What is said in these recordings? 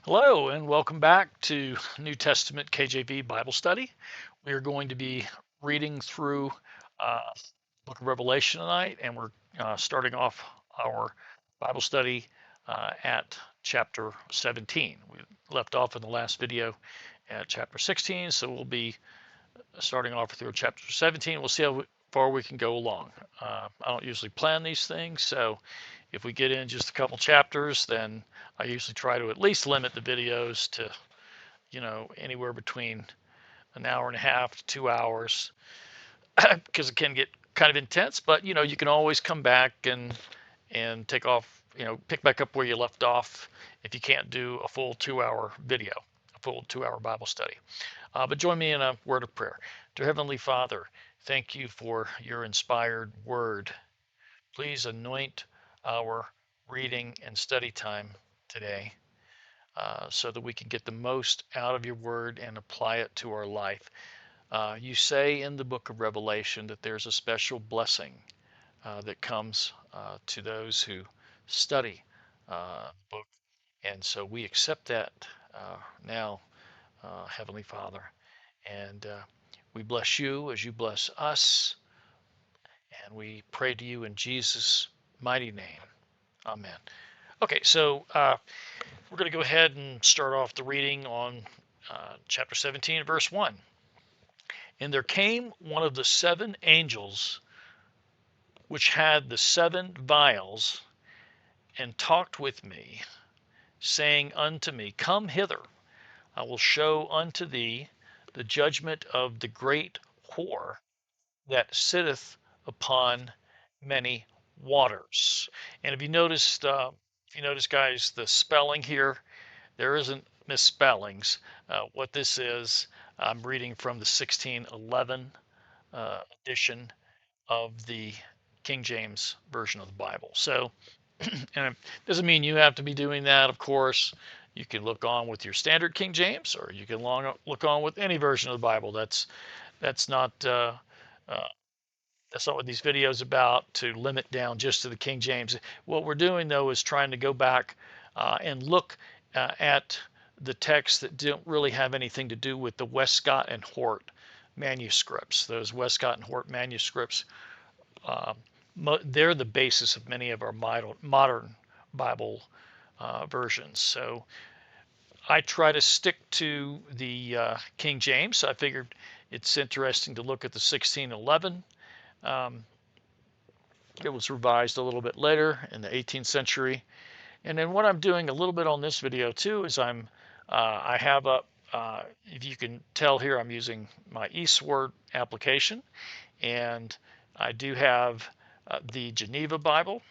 Hello, and welcome back to New Testament KJV Bible Study. We are going to be reading through uh, Book of Revelation tonight, and we're starting off our Bible study at chapter 17. We left off in the last video at chapter 16, so we'll be starting off through chapter 17. We'll see how far we can go along. I don't usually plan these things, so if we get in just a couple chapters, then I usually try to at least limit the videos to, anywhere between an hour and a half to 2 hours, because it can get kind of intense. But you can always come back and take off, pick back up where you left off if you can't do a full 2 hour video, a full 2 hour Bible study. But join me in a word of prayer. Dear Heavenly Father, thank you for your inspired word. Please anoint our reading and study time today, so that we can get the most out of your word and apply it to our life. You say in the book of Revelation that there's a special blessing that comes to those who study the book. And so we accept that now, Heavenly Father. And we bless you as you bless us. And we pray to you in Jesus' mighty name. Amen. Okay, so we're going to go ahead and start off the reading on chapter 17, verse 1. And there came one of the seven angels which had the seven vials, and talked with me, saying unto me, Come hither, I will show unto thee the judgment of the great whore that sitteth upon many waters. And if you notice, guys, the spelling here, there isn't misspellings. What this is, I'm reading from the 1611 edition of the King James Version of the Bible. So, and it doesn't mean you have to be doing that, of course. You can look on with your standard King James, or you can look on with any version of the Bible. That's not uh, that's not what these videos about, to limit down just to the King James. What we're doing though is trying to go back and look at the texts that don't really have anything to do with the Westcott and Hort manuscripts. Those Westcott and Hort manuscripts, uh, they're the basis of many of our modern Bible versions. So I try to stick to the King James. I figured it's interesting to look at the 1611. Um, it was revised a little bit later in the 18th century. And then what I'm doing a little bit on this video too is I have up, if you can tell here, I'm using my eSword application, and I do have the Geneva Bible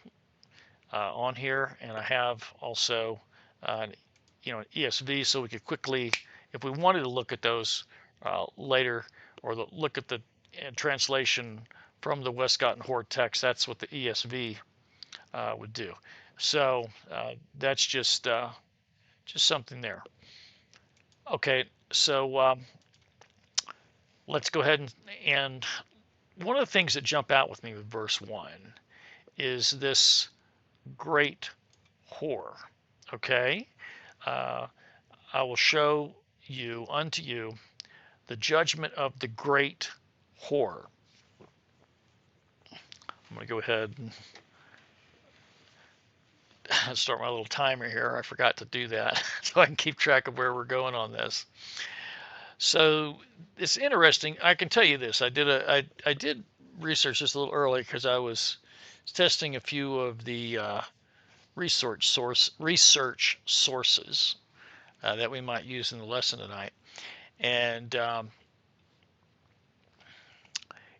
on here, and I have also an ESV, so we could quickly, if we wanted to look at those later, or look at the translation from the Westcott and Hort text, that's what the ESV would do. So that's just something there. Okay, so let's go ahead and one of the things that jump out with me with verse 1 is this great whore. Okay, I will show you unto you the judgment of the great whore. I'm going to go ahead and start my little timer here. I forgot to do that so I can keep track of where we're going on this. So it's interesting. I can tell you this. I did research this a little early because I was testing a few of the research sources that we might use in the lesson tonight, and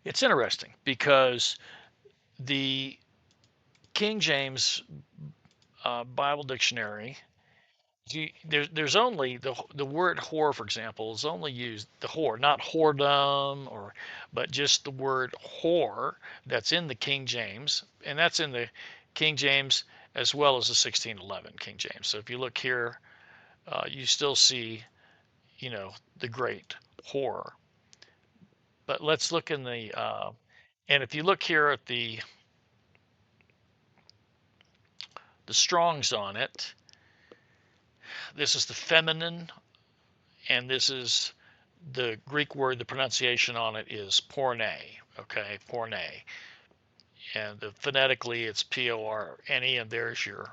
it's interesting because the King James Bible Dictionary, there's only the word whore, for example, is only used, the whore, not whoredom, but just the word whore that's in the King James, and that's in the King James as well as the 1611 King James. So if you look here, you still see, the great whore. But let's look in the and if you look here at the Strong's on it, This is the feminine, and this is the Greek word. The pronunciation on it is porne. Okay, porne, and phonetically it's P-O-R-N-E, and there's your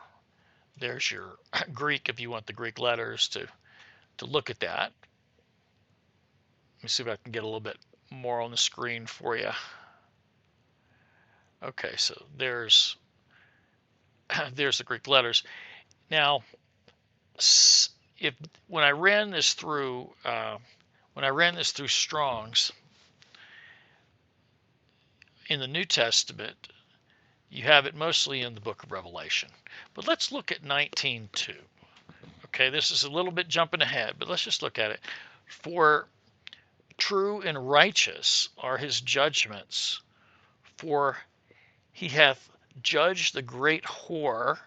Greek if you want the Greek letters to look at that. Let me see if I can get a little bit more on the screen for you. Okay, so there's the Greek letters. Now, if when I ran this through Strong's in the New Testament, you have it mostly in the book of Revelation. But let's look at 19:2. Okay, this is a little bit jumping ahead, but let's just look at it. For true and righteous are his judgments, for he hath judged the great whore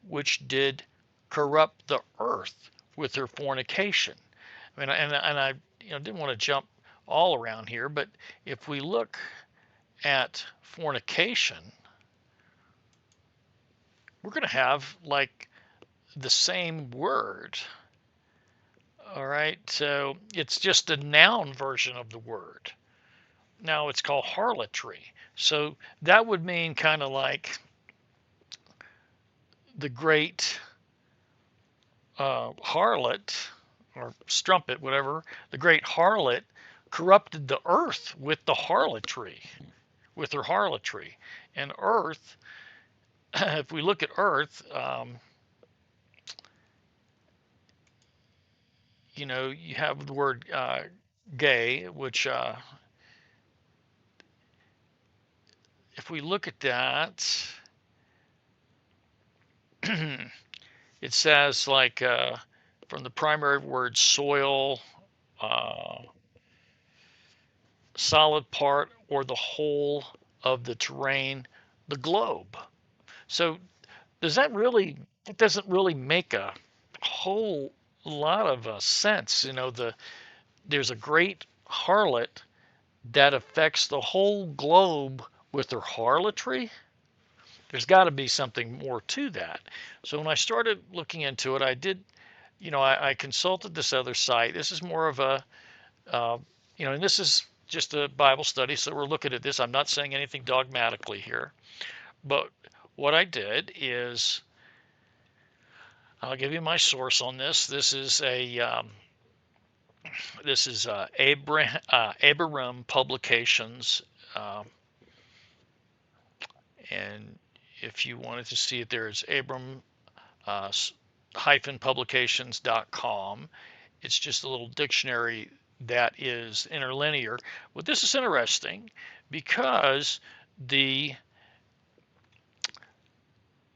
which did corrupt the earth with her fornication. I mean, and I didn't want to jump all around here, but if we look at fornication, we're going to have like the same word. All right, so it's just a noun version of the word. Now it's called harlotry. So that would mean kind of like the great harlot or strumpet, whatever, the great harlot corrupted the earth with the harlotry, with her harlotry. And earth, if we look at earth, you have the word gay, which if we look at that, it says like from the primary word soil, solid part or the whole of the terrain, the globe. So it doesn't really make a whole lot of sense. There's a great harlot that affects the whole globe with her harlotry. There's got to be something more to that. So when I started looking into it, I did, I consulted this other site. This is more of a, and this is just a Bible study, so we're looking at this. I'm not saying anything dogmatically here, but what I did is, I'll give you my source on this. This is Abraham Publications, and if you wanted to see it, there's Abram-publications.com. It's just a little dictionary that is interlinear. Well, this is interesting because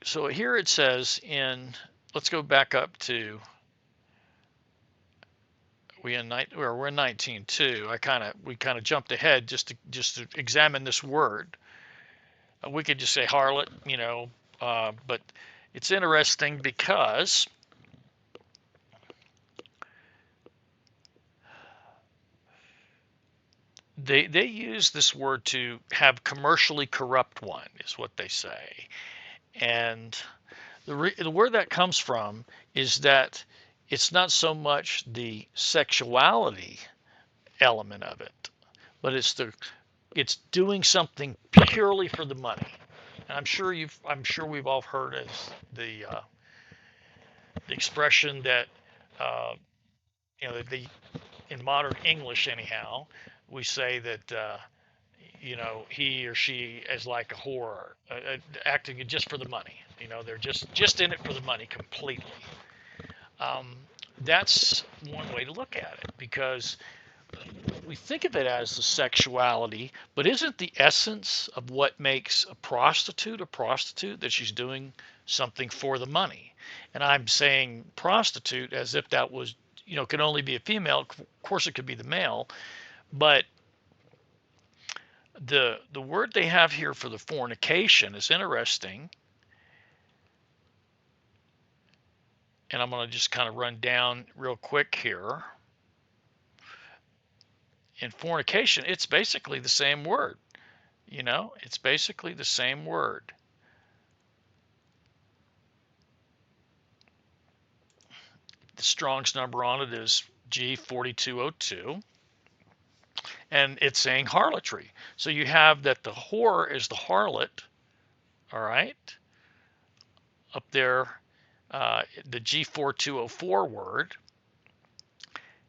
so here it says let's go back up to, we're in 19:2. We kind of jumped ahead just to examine this word. We could just say harlot, but it's interesting because they use this word to have commercially corrupt one, is what they say. And the word that comes from is that it's not so much the sexuality element of it, but it's doing something purely for the money. And I'm sure we've all heard as the expression that in modern English anyhow, we say that he or she is like a whore, acting just for the money. They're just in it for the money completely. That's one way to look at it, because we think of it as the sexuality, but isn't the essence of what makes a prostitute that she's doing something for the money? And I'm saying prostitute as if that was, can only be a female. Of course, it could be the male, but the word they have here for the fornication is interesting. And I'm going to just kind of run down real quick here. In fornication, it's basically the same word. It's basically the same word. the Strong's number on it is G4202, and it's saying harlotry. So you have that the whore is the harlot, all right, up there, the G4204 word,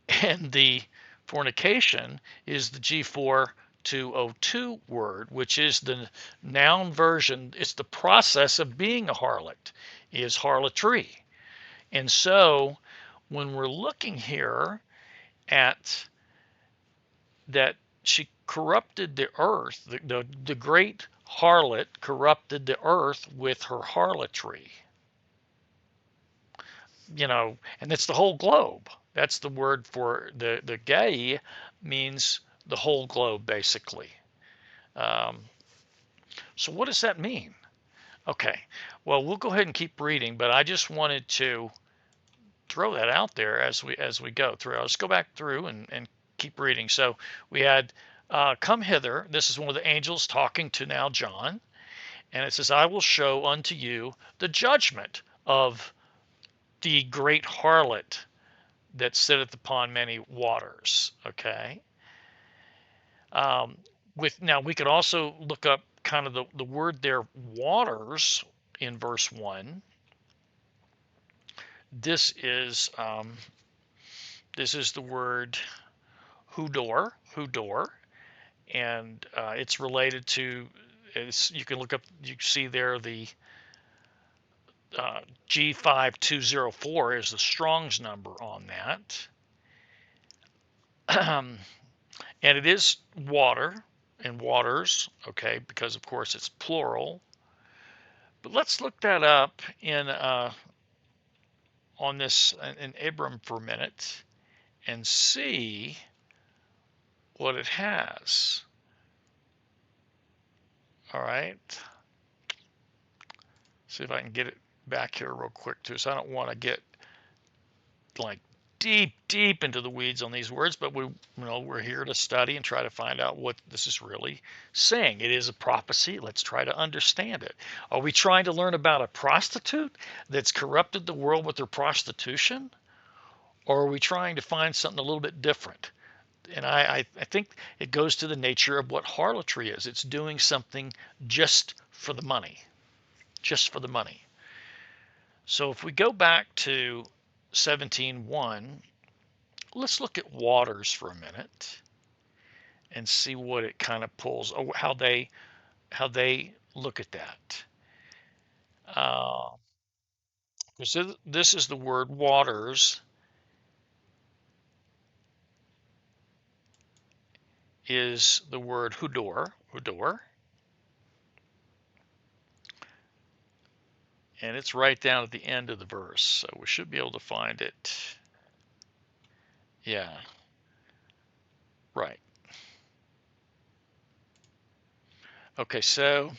and the fornication is the G4202 word, which is the noun version. It's the process of being a harlot, is harlotry. And so when we're looking here at that, she corrupted the earth, the great harlot corrupted the earth with her harlotry. And it's the whole globe. That's the word for the gay, means the whole globe, basically. Um, so what does that mean? Okay, well, we'll go ahead and keep reading, but I just wanted to throw that out there as we go through. Let's go back through and keep reading. So we had come hither. This is one of the angels talking to now John, and it says, I will show unto you the judgment of the great harlot that sitteth upon many waters. Okay. Now we could also look up kind of the word there, waters, in verse 1. This is the word hudor, and it's related to. You can look up. You see there the G5204 is the Strong's number on that. And it is water and waters, okay, because of course it's plural. But let's look that up in on this in Abram for a minute and see what it has. All right. See if I can get it back here real quick too. So I don't want to get like deep into the weeds on these words, but we're here to study and try to find out what this is really saying. It is a prophecy. Let's try to understand it. Are we trying to learn about a prostitute that's corrupted the world with her prostitution? Or are we trying to find something a little bit different? And I think it goes to the nature of what harlotry is. It's doing something just for the money. Just for the money. So if we go back to 17:1, let's look at waters for a minute and see what it kind of pulls, or how they look at that. So this is the word waters, is the word hudor, and it's right down at the end of the verse, so we should be able to find it. Yeah, right. Okay, so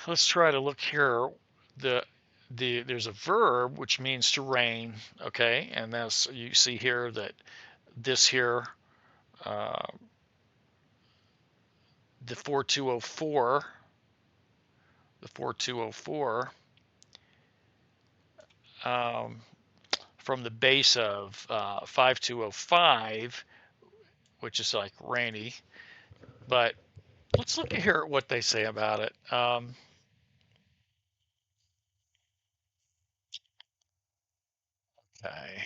let's try to look here. There's a verb which means to rain, okay, and that's, you see here that this here, the 4204, from the base of 5205, which is like rainy. But let's look at here at what they say about it. Okay.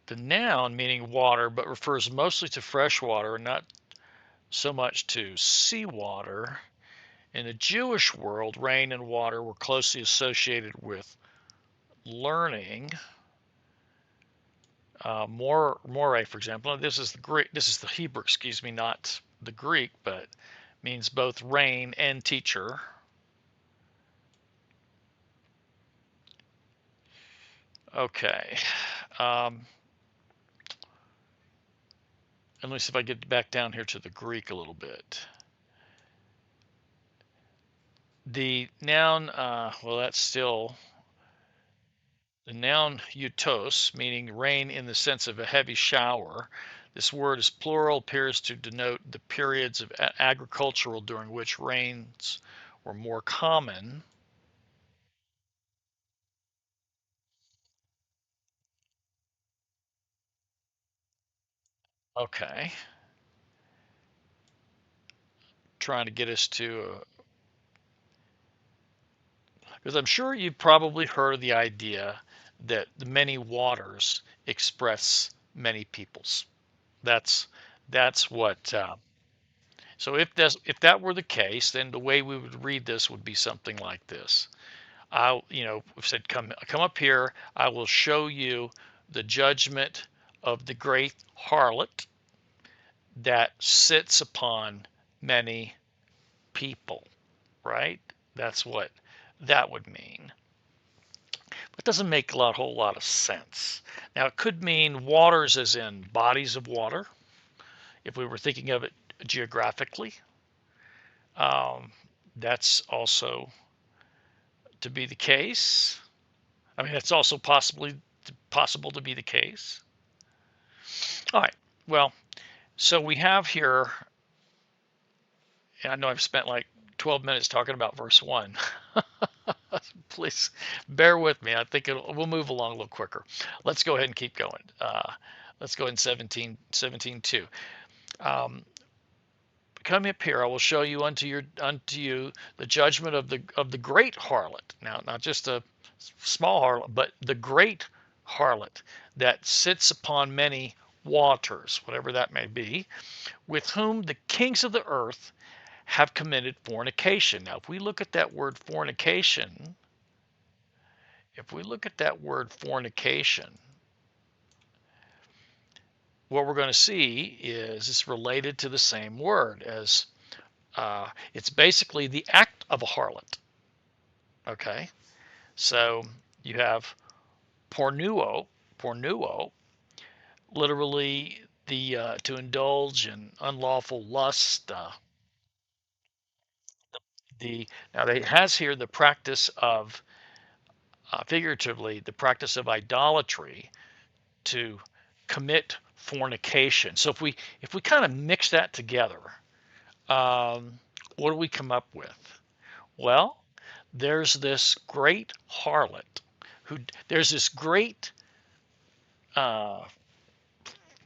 The noun meaning water, but refers mostly to fresh water, not so much to seawater. In the Jewish world, rain and water were closely associated with learning. More, for example, this is the Greek. This is the Hebrew, excuse me, not the Greek, but means both rain and teacher. Okay. And let me see if I get back down here to the Greek a little bit. The noun, well, that's still the noun eutos, meaning rain in the sense of a heavy shower. This word is plural, appears to denote the periods of agricultural during which rains were more common. Okay. Trying to get us to, because I'm sure you've probably heard of the idea that the many waters express many peoples. That's that's what. So if that were the case, then the way we would read this would be something like this. We've said, come up here. I will show you the judgment of the great harlot that sits upon many people. Right? That's what that would mean. It doesn't make a whole lot of sense. Now, it could mean waters as in bodies of water, if we were thinking of it geographically. Um, that's also to be the case. I mean, it's also possible to be the case. All right. Well, so we have here, and I know I've spent like 12 minutes talking about verse 1. Please bear with me. I think we'll move along a little quicker. Let's go ahead and keep going. Let's go in 17:2. Um, Come up here, I will show you unto you the judgment of the great harlot. Now, not just a small harlot, but the great harlot that sits upon many waters, whatever that may be, with whom the kings of the earth have committed fornication. Now, if we look at that word fornication, what we're going to see is it's related to the same word as it's basically the act of a harlot. Okay, so you have pornuo, literally the to indulge in unlawful lust. The Now it has here the practice of figuratively the practice of idolatry to commit fornication. So if we kind of mix that together, what do we come up with? Well, there's this great harlot who there's this great uh,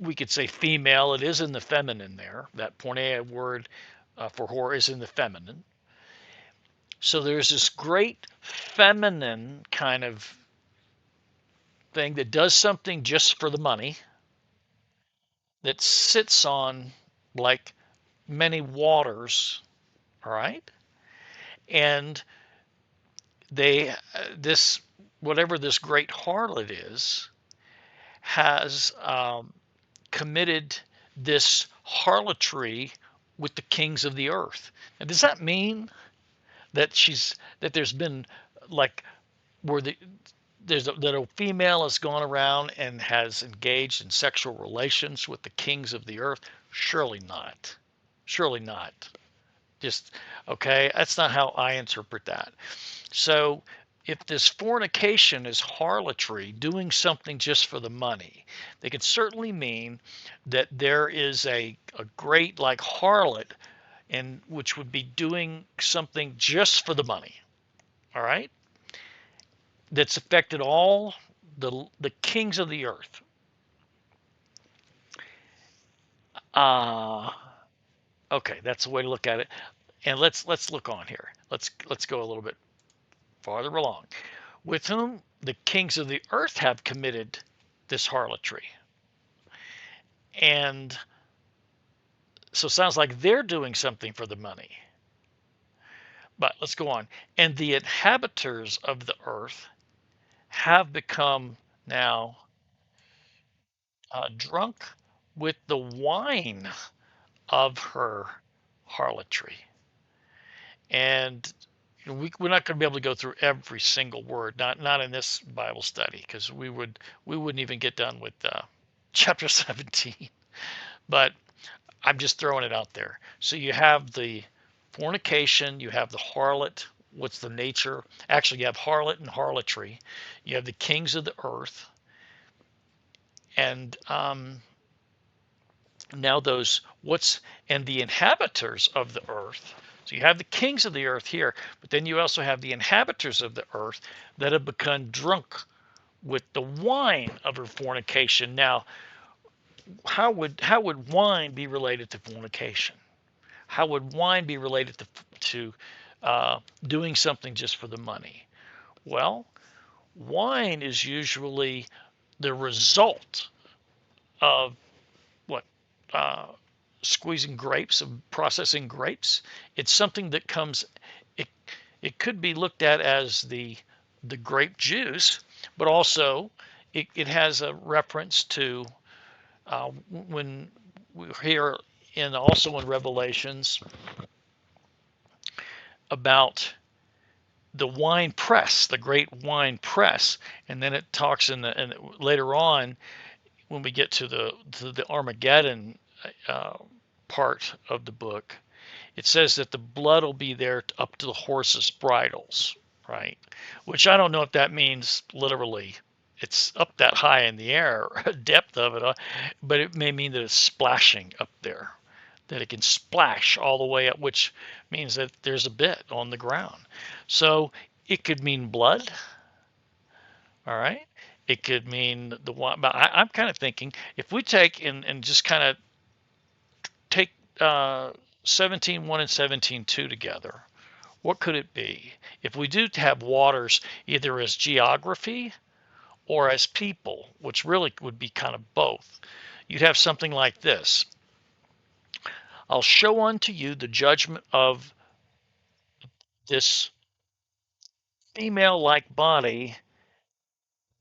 we could say female. It is in the feminine there. That porneia word for whore is in the feminine. So there's this great feminine kind of thing that does something just for the money, that sits on like many waters, all right? And they this whatever this great harlot is has committed this harlotry with the kings of the earth. Now, does that mean that there's been like where that a female has gone around and has engaged in sexual relations with the kings of the earth? Surely not. Surely not. Just okay. That's not how I interpret that. So if this fornication is harlotry, doing something just for the money, they could certainly mean that there is a great like harlot, and which would be doing something just for the money. All right, that's affected all the kings of the earth. Uh okay, that's the way to look at it. And let's look on here. Let's go a little bit farther along. With whom the kings of the earth have committed this harlotry. And so it sounds like they're doing something for the money. But let's go on. And the inhabitants of the earth have become now drunk with the wine of her harlotry. And we're not going to be able to go through every single word, not in this Bible study, because we wouldn't even get done with chapter 17. But I'm just throwing it out there. So you have the fornication, you have the harlot. What's the nature? Actually, you have harlot and harlotry. You have the kings of the earth, and now and the inhabitants of the earth. So you have the kings of the earth here, but then you also have the inhabitants of the earth that have become drunk with the wine of her fornication. Now, how would wine be related to fornication? How would wine be related to doing something just for the money? Well, wine is usually the result of what uh, squeezing grapes and processing grapes. It's something that comes. It it could be looked at as the grape juice, but also it has a reference to when we hear in also in Revelations about the wine press, the great wine press, and then it talks and later on when we get to the Armageddon uh, part of the book, it says that the blood will be there up to the horses' bridles, right? Which I don't know if that means literally it's up that high in the air, depth of it, but it may mean that it's splashing up there, that it can splash all the way up, which means that there's a bit on the ground. So it could mean blood, all right? It could mean the one, but I'm kind of thinking if we take and just kind of take 17:1 and 17:2 together, what could it be? If we do have waters either as geography or as people, which really would be kind of both, you'd have something like this. I'll show unto you the judgment of this female-like body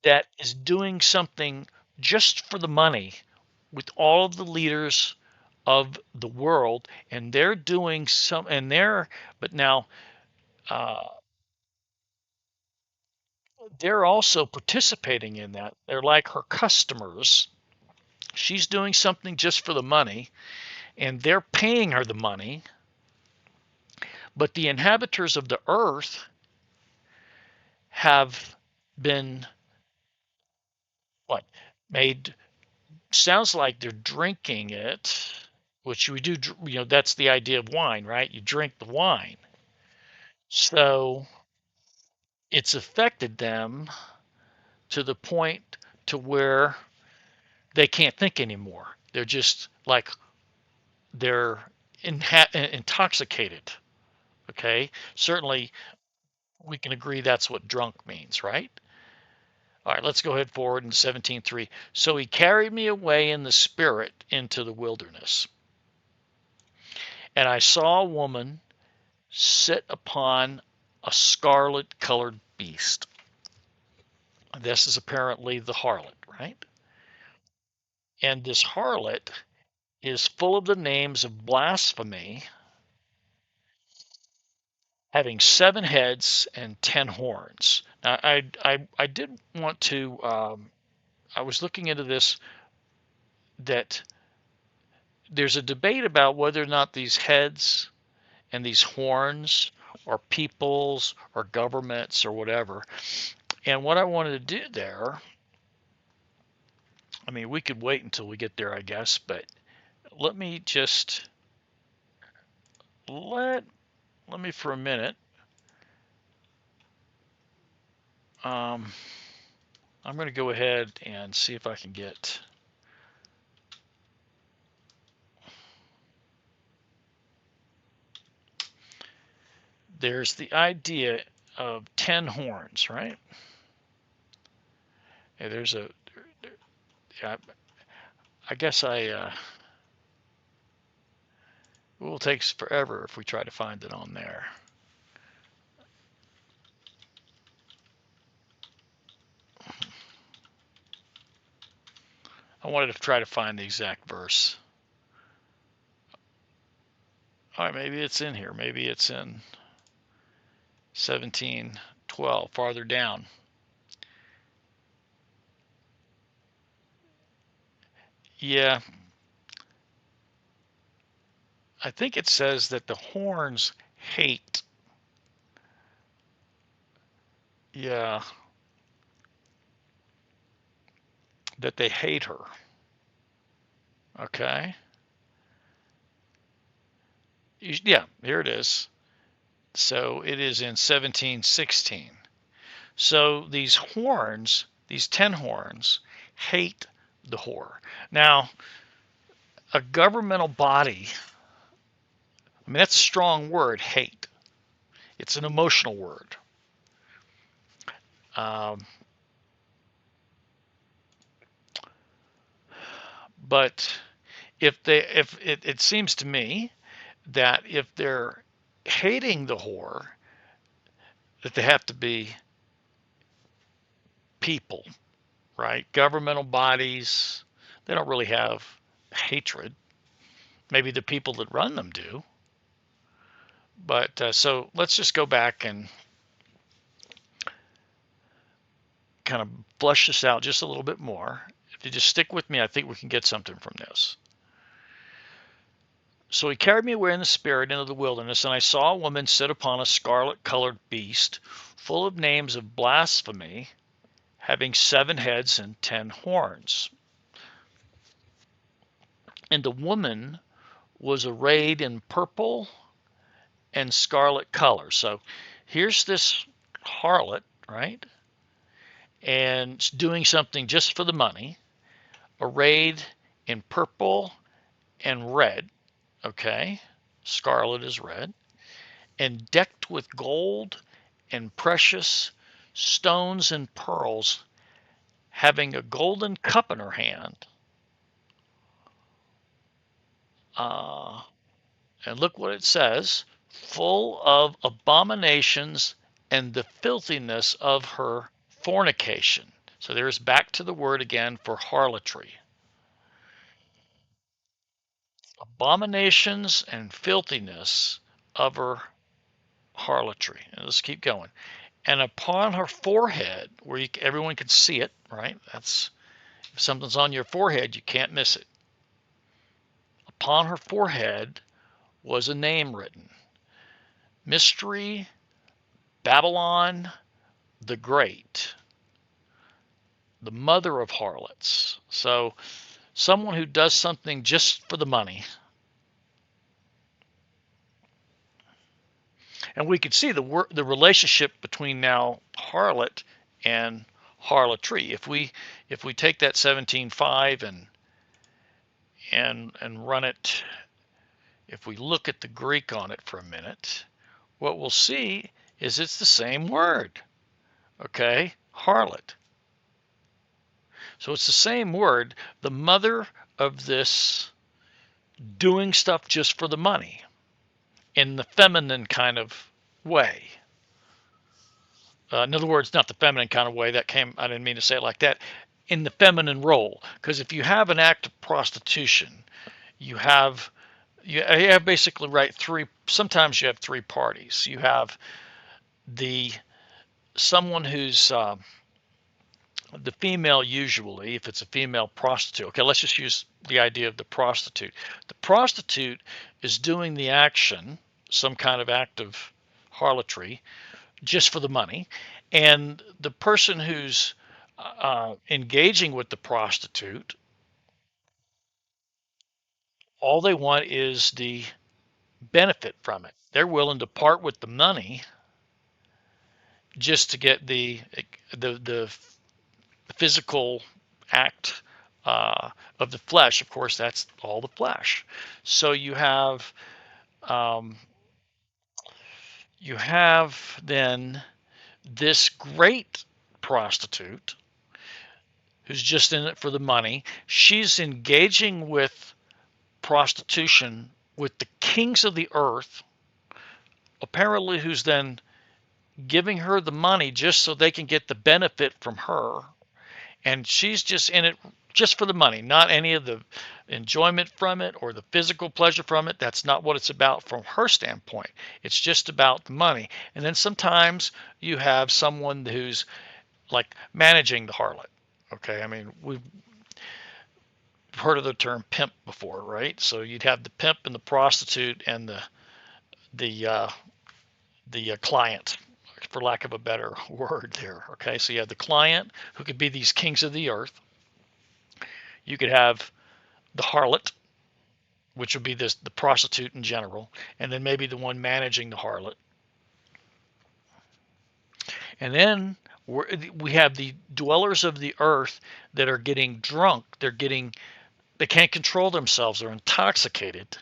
that is doing something just for the money with all of the leaders of the world, and they're doing some, and but now uh, they're also participating in that. They're like her customers. She's doing something just for the money, and they're paying her the money. But the inhabitants of the earth have been what made sounds like they're drinking it, which we do. That's the idea of wine, right? You drink the wine, so it's affected them to the point to where they can't think anymore. They're just like they're intoxicated. Okay, certainly we can agree that's what drunk means, right? All right, let's go ahead forward in 17:3. So he carried me away in the spirit into the wilderness, and I saw a woman sit upon a scarlet colored beast. This is apparently the harlot, right? And this harlot is full of the names of blasphemy, having 7 heads and 10 horns. Now, I did want to. I was looking into this, that there's a debate about whether or not these heads and these horns are peoples or governments or whatever. And what I wanted to do there, I mean, we could wait until we get there, I guess, but let me just let let me for a minute. Um, I'm going to go ahead and see if I can get. There's the idea of 10 horns, right? Yeah, there's a. I guess it will take forever if we try to find it on there. I wanted to try to find the exact verse. All right, maybe it's in here. Maybe it's in 17:12, farther down. Yeah, I think it says that the horns hate. Yeah, that they hate her. Okay. Yeah, here it is. So it is in 17:16. So these horns, these 10 horns, hate the whore. Now, a governmental body, I mean, that's a strong word, hate. It's an emotional word. Um, but if it seems to me that if they're hating the whore, that they have to be people, right? Governmental bodies, they don't really have hatred. Maybe the people that run them do. But so let's just go back and kind of flush this out just a little bit more. If you just stick with me, I think we can get something from this. So he carried me away in the spirit into the wilderness, and I saw a woman sit upon a scarlet-colored beast, full of names of blasphemy, having 7 heads and 10 horns. And the woman was arrayed in purple and scarlet color. So here's this harlot, right? And doing something just for the money, arrayed in purple and red, okay? Scarlet is red, and decked with gold and precious stones and pearls, having a golden cup in her hand. And look what it says, full of abominations and the filthiness of her fornication. So there's back to the word again for harlotry. Abominations and filthiness of her harlotry. And let's keep going. And upon her forehead, where everyone can see it, right? That's if something's on your forehead, you can't miss it. Upon her forehead was a name written: Mystery Babylon the Great, the mother of harlots. So someone who does something just for the money. And we can see the relationship between now harlot and harlotry. If we take that 17:5 and run it, if we look at the Greek on it for a minute, what we'll see is it's the same word. Okay, harlot. So it's the same word, the mother of this doing stuff just for the money in the feminine kind of way. In other words, not the feminine kind of way. I didn't mean to say it like that. In the feminine role. Because if you have an act of prostitution, you have basically, right, sometimes you have 3 parties. You have someone who's the female, usually, if it's a female prostitute. Okay, let's just use the idea of the prostitute. The prostitute is doing the action, some kind of act of harlotry, just for the money. And the person who's engaging with the prostitute, all they want is the benefit from it. They're willing to part with the money just to get the physical act of the flesh. Of course, that's all the flesh. So you have then this great prostitute who's just in it for the money. She's engaging with prostitution with the kings of the earth, apparently, who's then giving her the money just so they can get the benefit from her. And she's just in it just for the money, not any of the enjoyment from it or the physical pleasure from it. That's not what it's about from her standpoint. It's just about the money. And then sometimes you have someone who's like managing the harlot. Okay, I mean, we've heard of the term pimp before, right? So you'd have the pimp and the prostitute and the client, for lack of a better word there. Okay, so you have the client, who could be these kings of the earth. You could have the harlot, which would be the prostitute in general, and then maybe the one managing the harlot. And then We have the dwellers of the earth that are getting drunk. They can't control themselves. They're intoxicated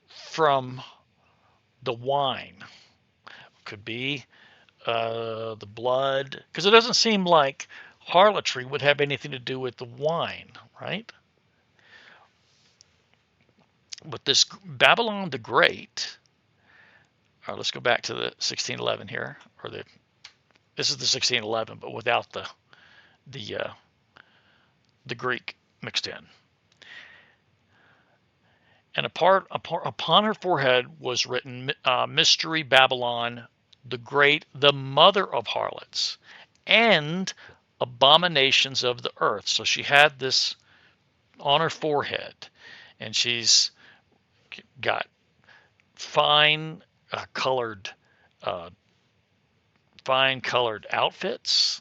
from the wine. Could be the blood, because it doesn't seem like harlotry would have anything to do with the wine, right? But this Babylon the Great, let's go back to the 1611 here, or this is the 1611, but without the the Greek mixed in. And upon her forehead was written, Mystery Babylon the Great, the mother of harlots and abominations of the earth. So she had this on her forehead, and she's got fine colored uh, fine colored outfits,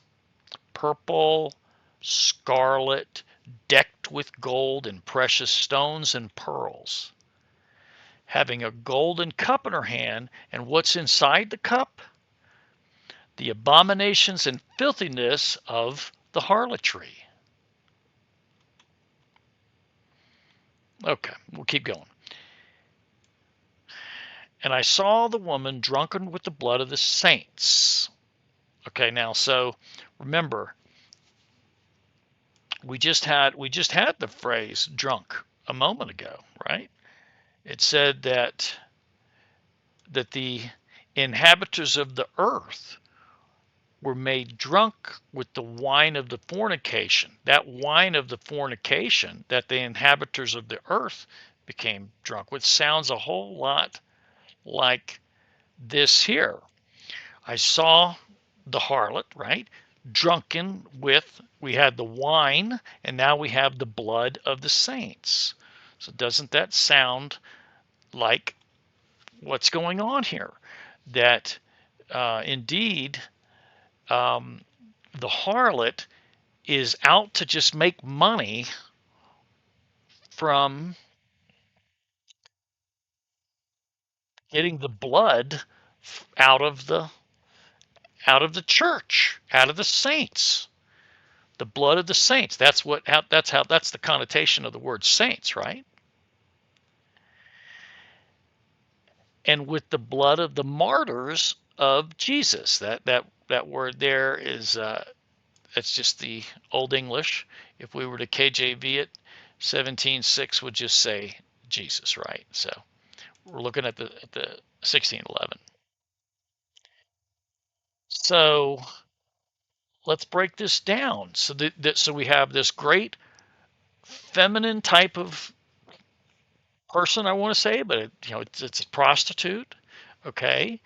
purple, scarlet, decked with gold and precious stones and pearls, having a golden cup in her hand. And what's inside the cup? The abominations and filthiness of the harlotry. Okay, we'll keep going. And I saw the woman drunken with the blood of the saints. Okay, now so remember, we just had the phrase drunk a moment ago, right? It said that the inhabitants of the earth were made drunk with the wine of the fornication. That wine of the fornication that the inhabitants of the earth became drunk with sounds a whole lot like this here. I saw the harlot, right? Drunken with, we had the wine, and now we have the blood of the saints. So doesn't that sound like what's going on here? That indeed the harlot is out to just make money from getting the blood out of the church, out of the saints. The blood of the saints. That's the connotation of the word saints, right? And with the blood of the martyrs of Jesus. That word there is that's just the Old English. If we were to KJV it, 17:6 would just say Jesus, right? So we're looking at the 1611. So let's break this down. So we have this great feminine type of person, I want to say, but it's a prostitute, okay?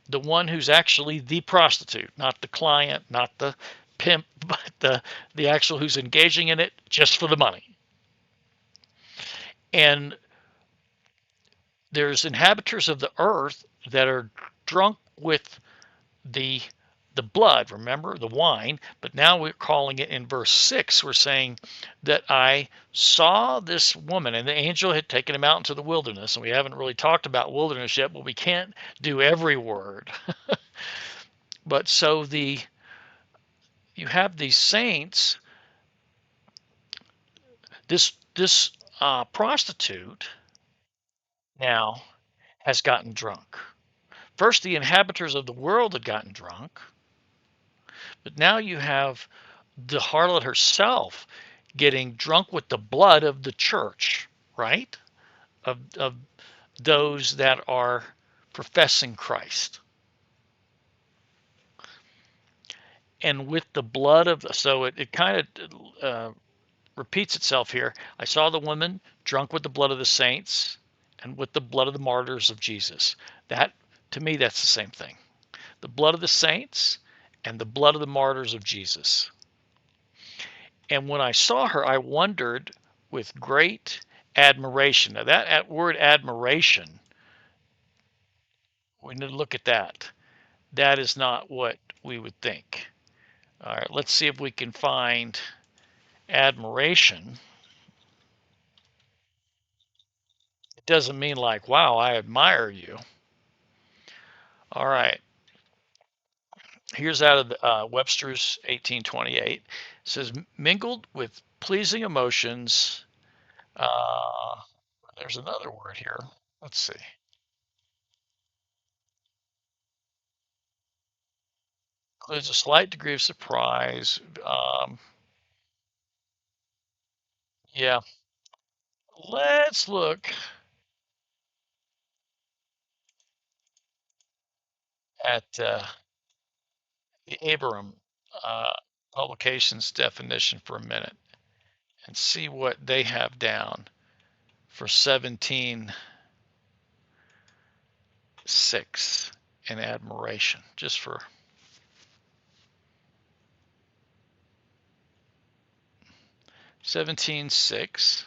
The one who's actually the prostitute, not the client, not the pimp, but the actual who's engaging in it just for the money. And there's inhabitants of the earth that are drunk with the blood, remember, the wine, but now we're calling it in verse 6, we're saying that I saw this woman, and the angel had taken him out into the wilderness, and we haven't really talked about wilderness yet, but we can't do every word. But so you have these saints, this prostitute now has gotten drunk. First, the inhabitants of the world had gotten drunk, but now you have the harlot herself getting drunk with the blood of the church, right? Of those that are professing Christ. And with the blood of, so it kind of repeats itself here. I saw the woman drunk with the blood of the saints and with the blood of the martyrs of Jesus. That, to me, that's the same thing. The blood of the saints and the blood of the martyrs of Jesus. And when I saw her, I wondered with great admiration. Now, that word admiration, we need to look at that. That is not what we would think. All right, let's see if we can find admiration. It doesn't mean like, wow, I admire you. All right. Here's out of Webster's 1828. It says, mingled with pleasing emotions. Uh, there's another word here. Let's see. Includes a slight degree of surprise. Yeah, let's look at the Abraham uh, publications definition for a minute and see what they have down for 17:6 in admiration, just for 17:6.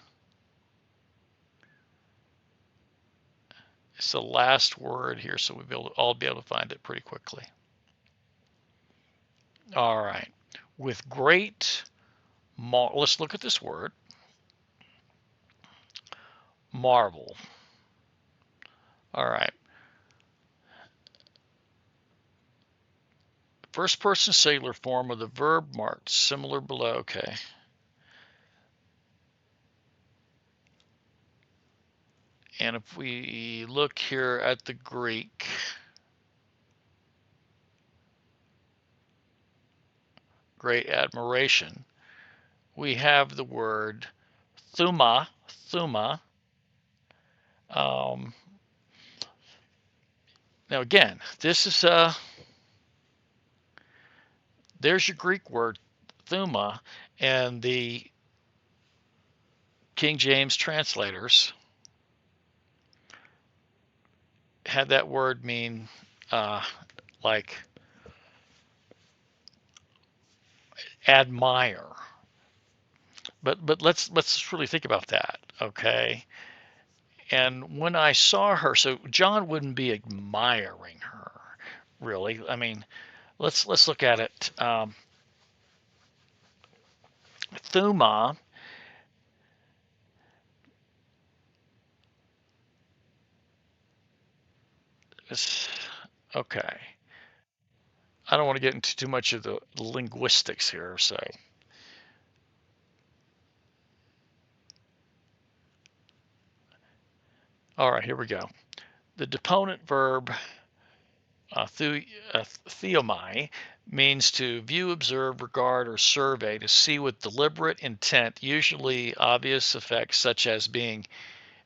It's the last word here, so we'll all be able to find it pretty quickly. All right. With great, let's look at this word, marvel. All right. First person singular form of the verb marked similar below. Okay. And if we look here at the Greek, great admiration, we have the word thuma. Um, Now again, this is there's your Greek word thuma, and the King James translators had that word mean uh, like admire. But let's really think about that, okay? And when I saw her, so John wouldn't be admiring her, really. I mean, let's look at it. Thuma is okay. I don't want to get into too much of the linguistics here, so all right, here we go. The deponent verb theomai means to view, observe, regard, or survey, to see with deliberate intent, usually obvious effects such as being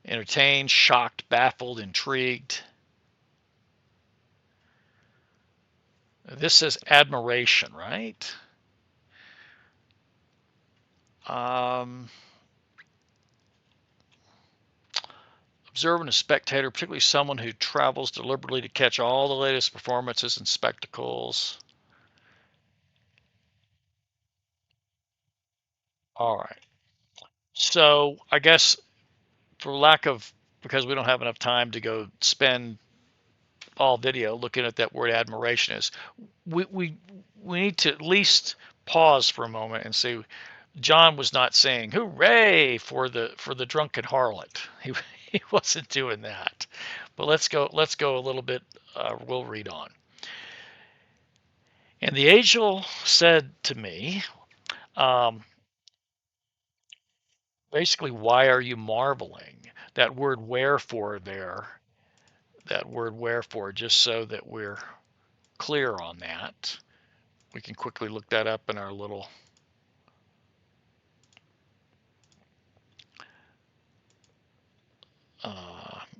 entertained, shocked, baffled, intrigued. This says admiration, right? Um, Observing a spectator, particularly someone who travels deliberately to catch all the latest performances and spectacles. All right. So I guess for lack of, because we don't have enough time to go spend all video looking at that word admiration, is we need to at least pause for a moment and say John was not saying hooray for the drunken harlot. He wasn't doing that. But let's go a little bit. We'll read on. And the angel said to me, um, basically, why are you marveling? That word wherefore there, that word wherefore, just so that we're clear on that. We can quickly look that up in our little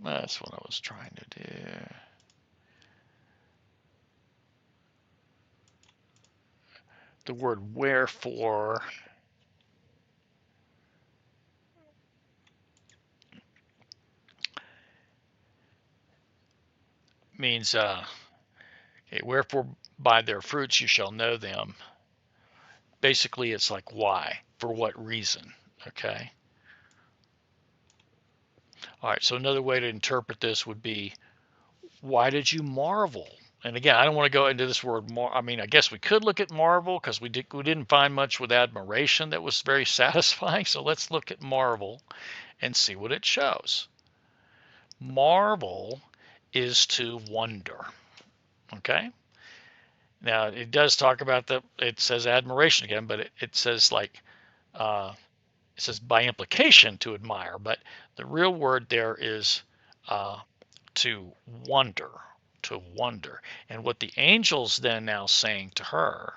that's what I was trying to do. The word wherefore means okay, wherefore by their fruits you shall know them. Basically, it's like why, for what reason, okay? All right, so another way to interpret this would be, why did you marvel? And again, I don't want to go into this word more. I mean, I guess we could look at marvel because we didn't find much with admiration that was very satisfying. So let's look at marvel and see what it shows. Marvel is to wonder. Okay. Now, it does talk about it says admiration again, but it says like, it says by implication to admire, but the real word there is to wonder, to wonder. And what the angel's then now saying to her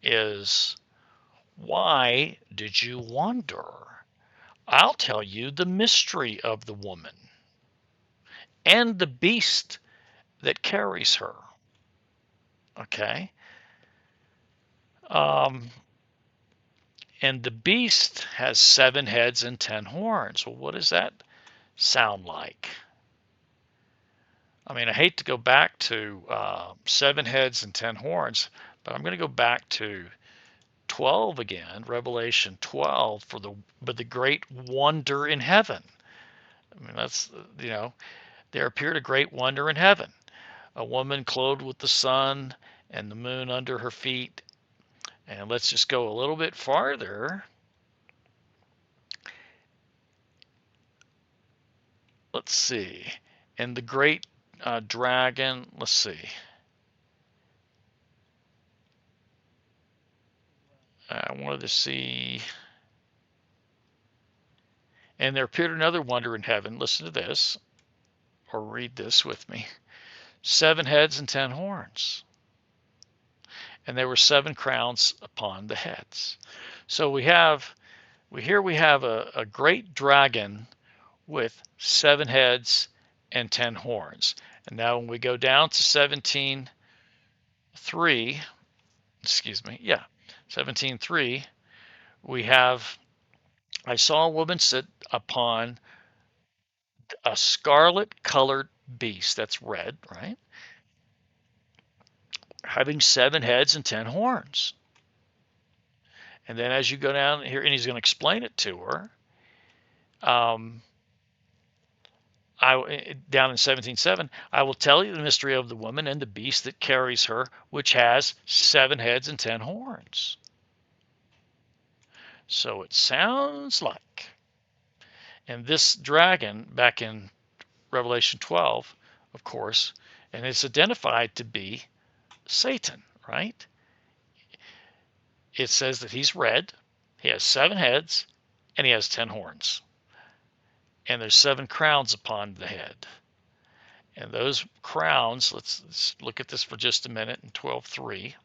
is, why did you wonder? I'll tell you the mystery of the woman and the beast that carries her. Okay. And the beast has 7 heads and 10 horns. Well, what does that sound like? I mean, I hate to go back to 7 heads and 10 horns, but I'm going to go back to 12 again, Revelation 12, for the great wonder in heaven. I mean, that's, there appeared a great wonder in heaven, a woman clothed with the sun and the moon under her feet. And let's just go a little bit farther. Let's see. And the great dragon, let's see. I wanted to see. And there appeared another wonder in heaven. Listen to this, or read this with me. 7 heads and 10 horns. And there were 7 crowns upon the heads. So we have a great dragon with 7 heads and 10 horns. And now when we go down to 17:3, excuse me, yeah, 17:3, we have, I saw a woman sit upon a scarlet colored beast, that's red, right? Having 7 heads and 10 horns. And then as you go down here, and he's going to explain it to her, down in 17:7, I will tell you the mystery of the woman and the beast that carries her, which has 7 heads and 10 horns. So it sounds like, and this dragon back in Revelation 12, of course, and it's identified to be Satan, right? It says that he's red, he has 7 heads, and he has 10 horns. And there's 7 crowns upon the head. And those crowns, let's look at this for just a minute in 12:3.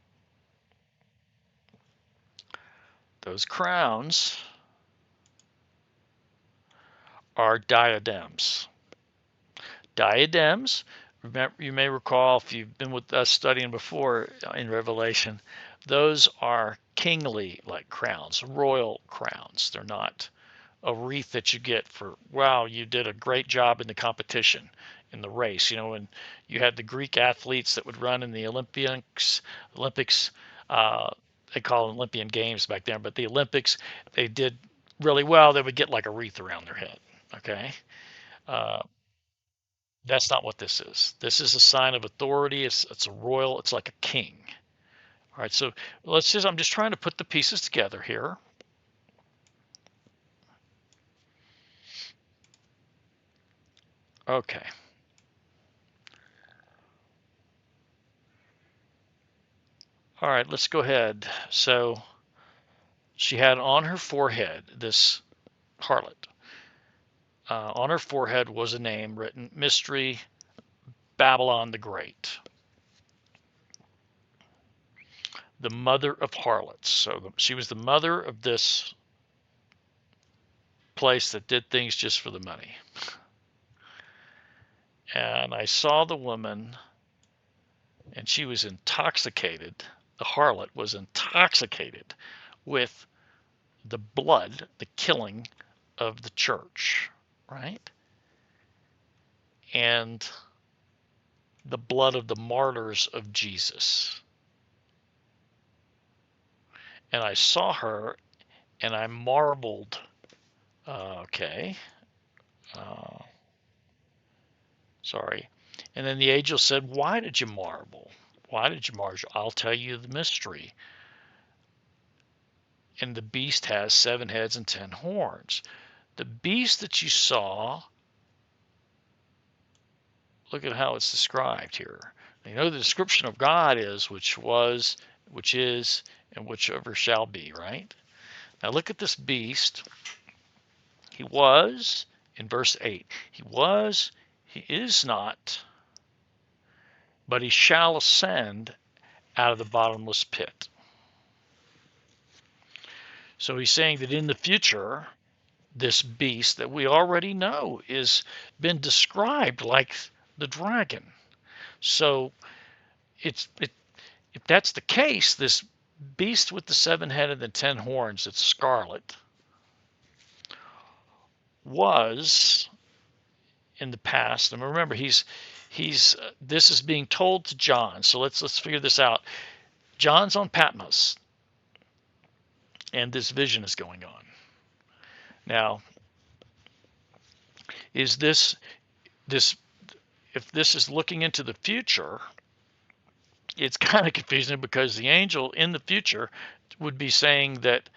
Those crowns are diadems. Diadems, remember, you may recall if you've been with us studying before in Revelation, those are kingly like crowns, royal crowns. They're not a wreath that you get for, wow, you did a great job in the competition, in the race. When you had the Greek athletes that would run in the Olympics, they call them Olympian Games back then, but the Olympics, they did really well, they would get like a wreath around their head. Okay. That's not what this is. This is a sign of authority. It's a royal, it's like a king. All right, so I'm just trying to put the pieces together here. Okay. All right, let's go ahead. So she had on her forehead, this harlot, on her forehead was a name written, Mystery, Babylon the Great, the mother of harlots. So she was the mother of this place that did things just for the money. And I saw the woman, and she was intoxicated. The harlot was intoxicated with the blood, the killing of the church, right? And the blood of the martyrs of Jesus. And I saw her, and I marveled. Okay. Sorry. And then the angel said, why did you marvel? Why did you marvel? I'll tell you the mystery. And the beast has 7 heads and 10 horns. The beast that you saw, look at how it's described here. You know the description of God is which was, which is, and whichever shall be, right? Now look at this beast. He was, in verse 8, he was, he is not, but he shall ascend out of the bottomless pit. So he's saying that in the future, this beast that we already know is been described like the dragon. So if that's the case, this beast with the 7 head and the 10 horns, it's scarlet, was in the past. And remember, he's this is being told to John. So let's figure this out. John's on Patmos, and this vision is going on. Now, is this if this is looking into the future? It's kind of confusing because the angel in the future would be saying that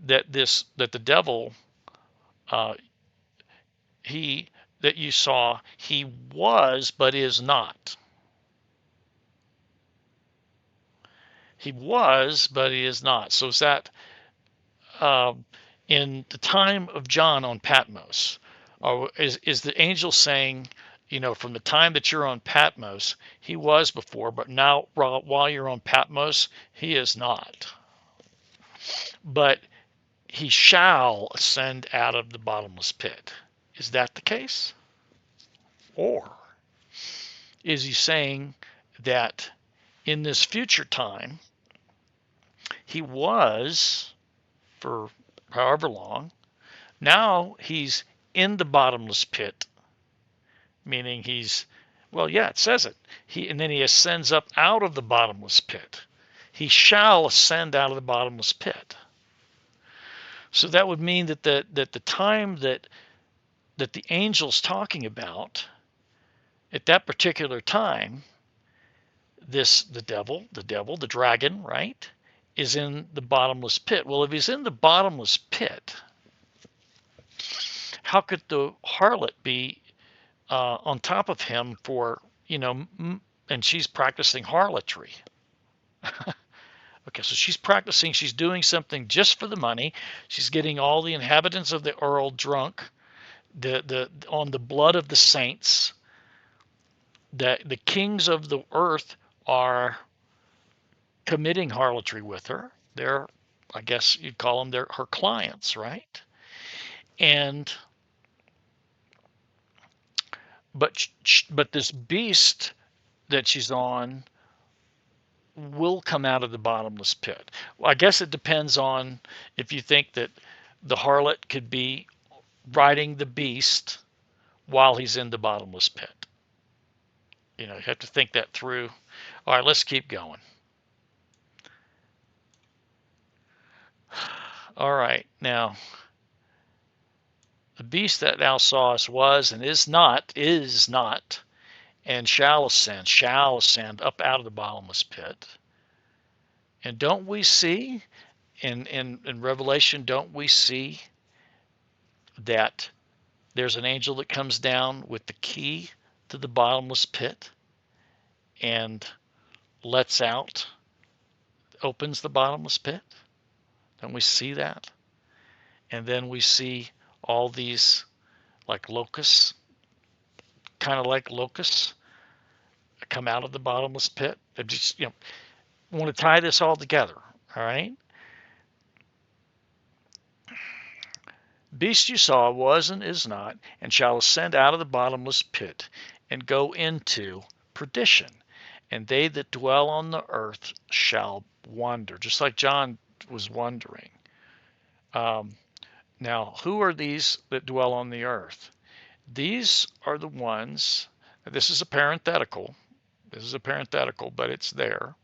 the devil, uh, he that you saw, he was but is not. He was but he is not. So is that in the time of John on Patmos, or is the angel saying, from the time that you're on Patmos, he was before, but now while you're on Patmos, he is not. But he shall ascend out of the bottomless pit. Is that the case? Or is he saying that in this future time, he was for however long, now he's in the bottomless pit, meaning it says it. And then he ascends up out of the bottomless pit. He shall ascend out of the bottomless pit. So that would mean that the time that the angel's talking about, at that particular time, the dragon, right, is in the bottomless pit. Well, if he's in the bottomless pit, how could the harlot be on top of him and she's practicing harlotry? Okay, so she's doing something just for the money. She's getting all the inhabitants of the earth drunk, on the blood of the saints. The kings of the earth are committing harlotry with her. They're, I guess you'd call them, her clients, right? But this beast that she's on will come out of the bottomless pit. Well, I guess it depends on if you think that the harlot could be riding the beast while he's in the bottomless pit. You have to think that through. All right, let's keep going. All right, now the beast that thou sawest was and is not, and shall ascend up out of the bottomless pit. And don't we see in Revelation, don't we see that there's an angel that comes down with the key to the bottomless pit and opens the bottomless pit? Don't we see that? And then we see all these like locusts, come out of the bottomless pit. I just want to tie this all together. All right. Beast you saw was and is not, and shall ascend out of the bottomless pit, and go into perdition. And they that dwell on the earth shall wander, just like John was wondering. Now, who are these that dwell on the earth? These are the ones, this is a parenthetical, but it's there,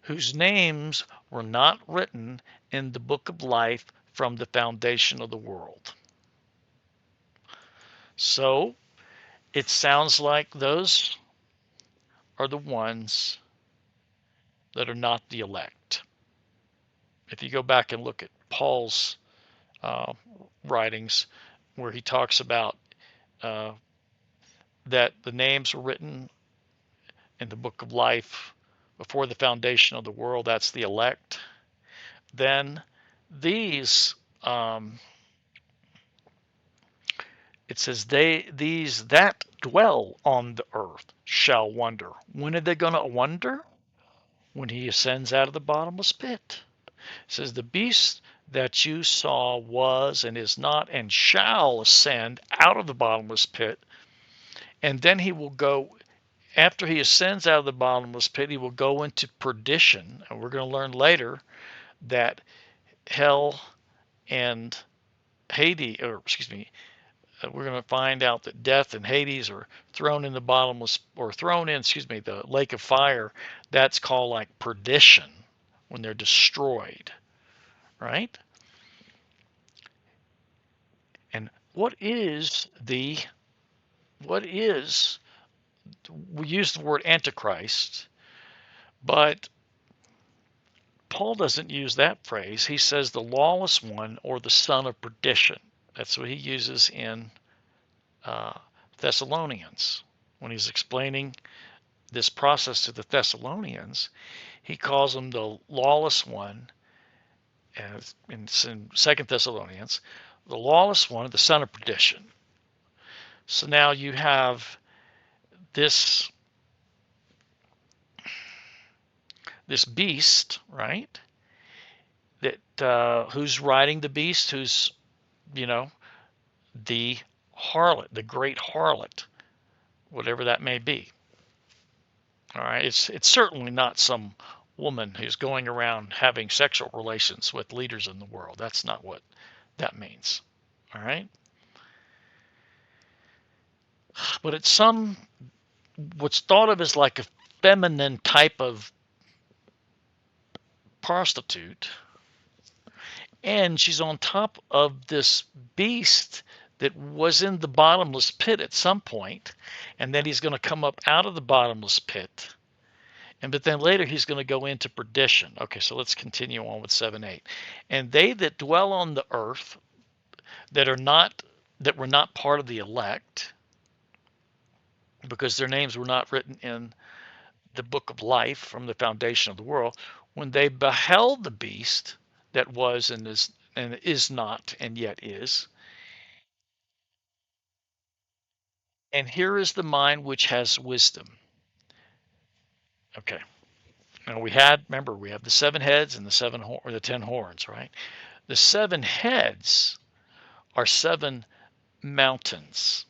whose names were not written in the book of life from the foundation of the world. So it sounds like those are the ones that are not the elect. If you go back and look at Paul's writings, where he talks about that the names were written in the book of life before the foundation of the world. That's the elect. Then these, it says, these that dwell on the earth shall wonder. When are they going to wonder? When he ascends out of the bottomless pit. It says, the beast that you saw was and is not and shall ascend out of the bottomless pit. And then he will go, after he ascends out of the bottomless pit, he will go into perdition. And we're going to learn later that hell and Hades, or excuse me, we're going to find out that death and Hades are thrown in the bottomless, or thrown in, excuse me, the lake of fire. That's called like perdition when they're destroyed, right? And what is, we use the word antichrist, but Paul doesn't use that phrase. He says the lawless one, or the son of perdition. That's what he uses in uh, Thessalonians when he's explaining this process to the Thessalonians. He calls him the lawless one, as in 2 Thessalonians, the lawless one, the son of perdition. So now you have this beast, right? That who's riding the beast? Who's, you know, the harlot, the great harlot, whatever that may be. All right, it's certainly not some woman who's going around having sexual relations with leaders in the world. That's not what that means. All right, but it's what's thought of as like a feminine type of prostitute, and she's on top of this beast that was in the bottomless pit at some point, and then he's going to come up out of the bottomless pit, and but then later he's going to go into perdition. Okay, so let's continue on with 7:8. And they that dwell on the earth, that were not part of the elect, because their names were not written in the book of life from the foundation of the world, when they beheld the beast that was and is not and yet is. And here is the mind which has wisdom. Okay. Now remember, we have the 7 heads and the 10 horns, right? The 7 heads are 7 mountains.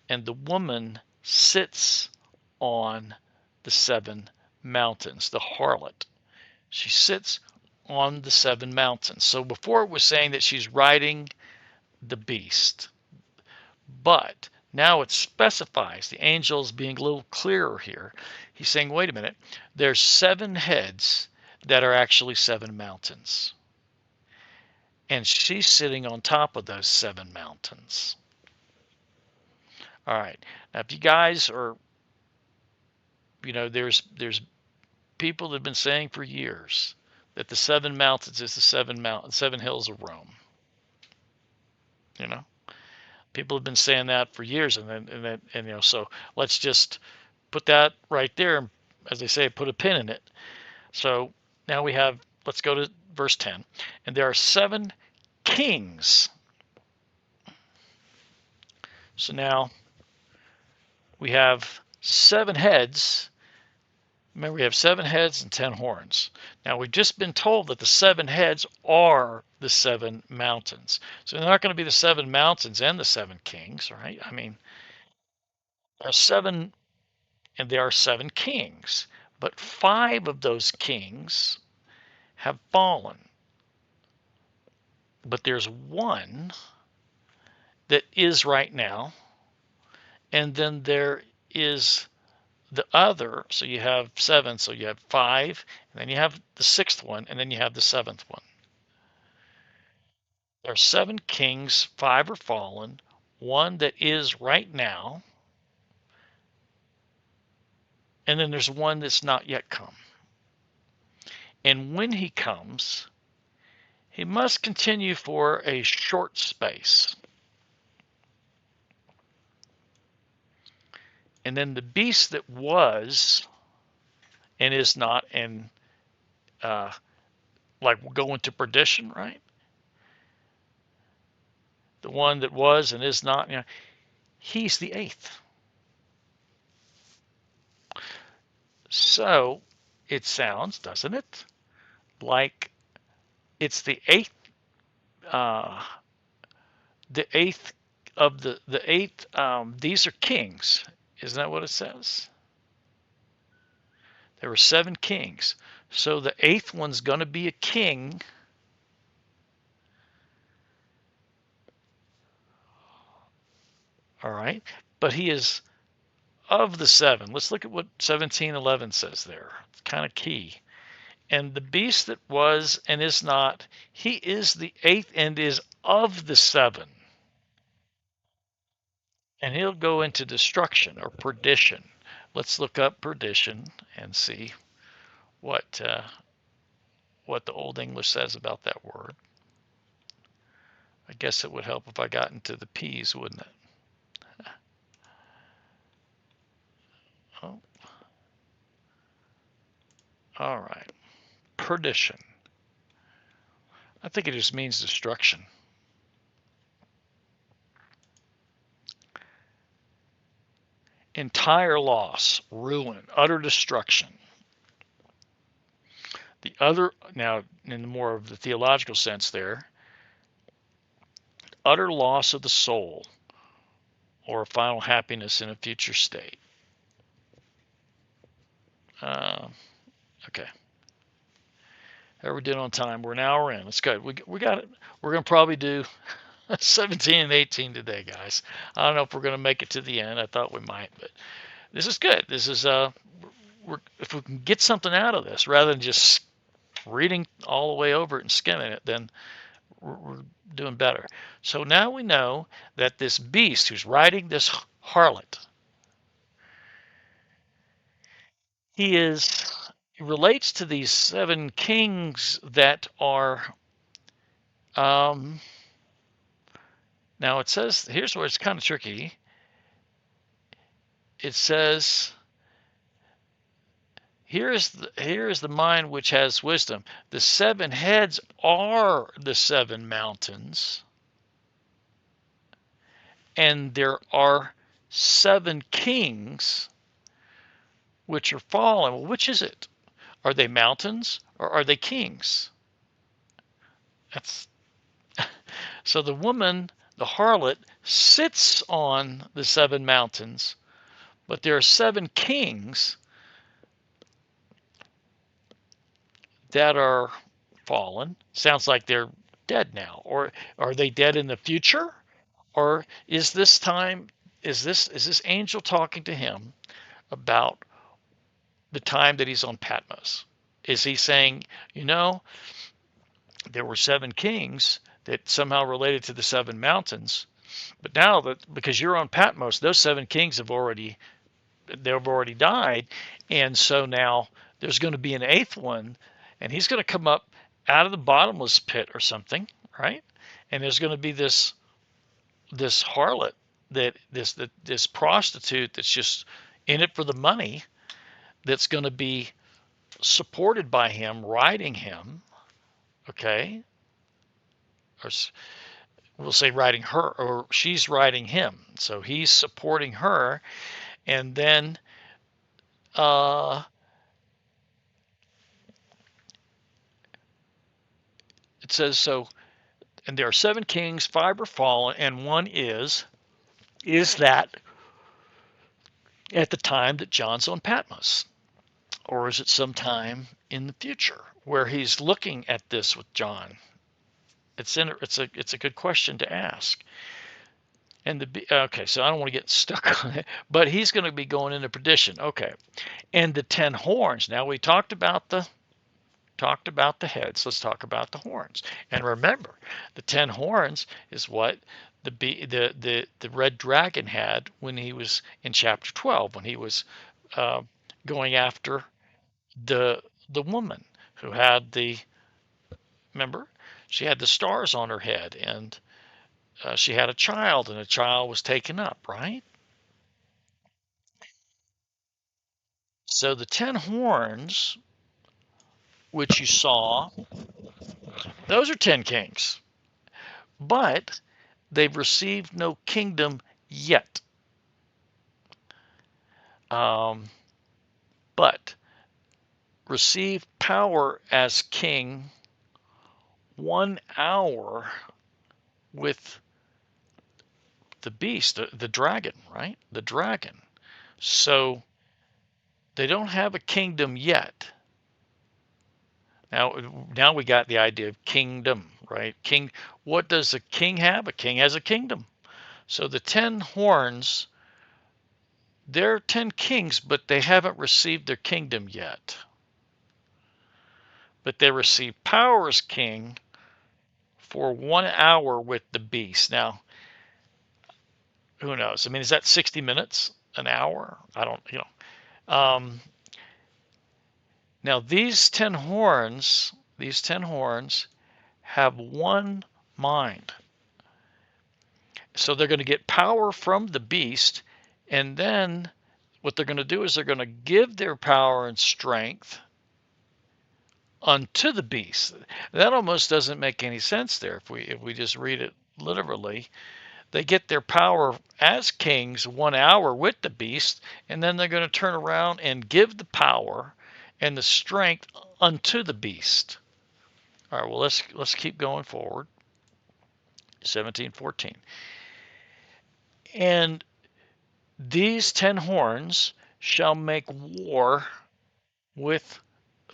And the woman sits on the 7 mountains, the harlot. She sits on the 7 mountains. So before it was saying that she's riding the beast, but now it specifies, the angel's being a little clearer here. He's saying, wait a minute, there's 7 heads that are actually 7 mountains. And she's sitting on top of those 7 mountains. All right. Now, if you guys are, there's people that have been saying for years that the 7 mountains is the 7 hills of Rome. People have been saying that for years, and so let's just put that right there, as they say, put a pin in it. So now let's go to verse 10. And there are 7 kings. So now we have 7 heads. Remember, we have 7 heads and 10 horns. Now, we've just been told that the 7 heads are the 7 mountains. So they're not going to be the 7 mountains and the 7 kings, right? I mean, there are 7, and there are 7 kings. But 5 of those kings have fallen. But there's one that is right now, and then there is the other. So you have 7, so you have 5, and then you have the 6th one, and then you have the 7th one. There are 7 kings, 5 are fallen, one that is right now, and then there's one that's not yet come. And when he comes, he must continue for a short space. And then the beast that was and is not, and like will go into perdition, right? The one that was and is not, he's the eighth. So it sounds, doesn't it, like it's the eighth, uh, the eighth of the eighth. These are kings, isn't that what it says? There were 7 kings, so the eighth one's going to be a king. All right, but he is of the 7. Let's look at what 17:11 says there. It's kind of key. And the beast that was and is not, he is the eighth and is of the 7. And he'll go into destruction or perdition. Let's look up perdition and see what the Old English says about that word. I guess it would help if I got into the P's, wouldn't it? Oh, all right. Perdition. I think it just means destruction. Entire loss, ruin, utter destruction. The other, now in more of the theological sense there, utter loss of the soul or a final happiness in a future state. Okay. How are we doing on time? We're an hour in. Let's go. We got it. We're going to probably do 17 and 18 today, guys. I don't know if we're going to make it to the end. I thought we might, but this is good. This is if we can get something out of this rather than just reading all the way over it and skimming it, then we're doing better. So now we know that this beast who's riding this harlot, he relates to these 7 kings that are now it says, here's where it's kind of tricky. It says, here is the mind which has wisdom. The 7 heads are the 7 mountains, and there are 7 kings which are fallen. Well, which is it? Are they mountains or are they kings? That's so the woman, the harlot, sits on the 7 mountains, but there are 7 kings that are fallen. Sounds like they're dead now. Or are they dead in the future? Or is this angel talking to him about the time that he's on Patmos? Is he saying, there were 7 kings that somehow related to the 7 mountains, but now that because you're on Patmos, those 7 kings have already died, and so now there's going to be an 8th one, and he's going to come up out of the bottomless pit or something, right? And there's going to be this harlot, this prostitute that's just in it for the money, that's going to be supported by him, riding him, okay? Or we'll say riding her, or she's riding him. So he's supporting her, and then it says so. And there are 7 kings, 5 are fallen, and one is that at the time that John's on Patmos? Or is it sometime in the future where he's looking at this with John? It's a good question to ask. And okay, so I don't want to get stuck on it, but he's going to be going into perdition. Okay, and the 10 horns. Now we talked about the heads. Let's talk about the horns. And remember, the 10 horns is what the red dragon had when he was in chapter 12, when he was going after the woman who had remember, she had the stars on her head, and she had a child, and a child was taken up, right? So the 10 horns, which you saw, those are 10 kings, but they've received no kingdom yet. But receive power as king 1 hour with the beast, the dragon, right? The dragon. So they don't have a kingdom yet. Now we got the idea of kingdom, right? King. What does a king have? A king has a kingdom. So the 10 horns, they're 10 kings, but they haven't received their kingdom yet. But they receive power as king for 1 hour with the beast. Now, who knows? I mean, is that 60 minutes? An hour? I don't, now these 10 horns, have one mind. So they're going to get power from the beast, and then what they're going to do is they're going to give their power and strength unto the beast. That almost doesn't make any sense there if we just read it literally. They get their power as kings 1 hour with the beast, and then they're going to turn around and give the power and the strength unto the beast. All right, well, let's keep going forward. 17:14. And these 10 horns shall make war with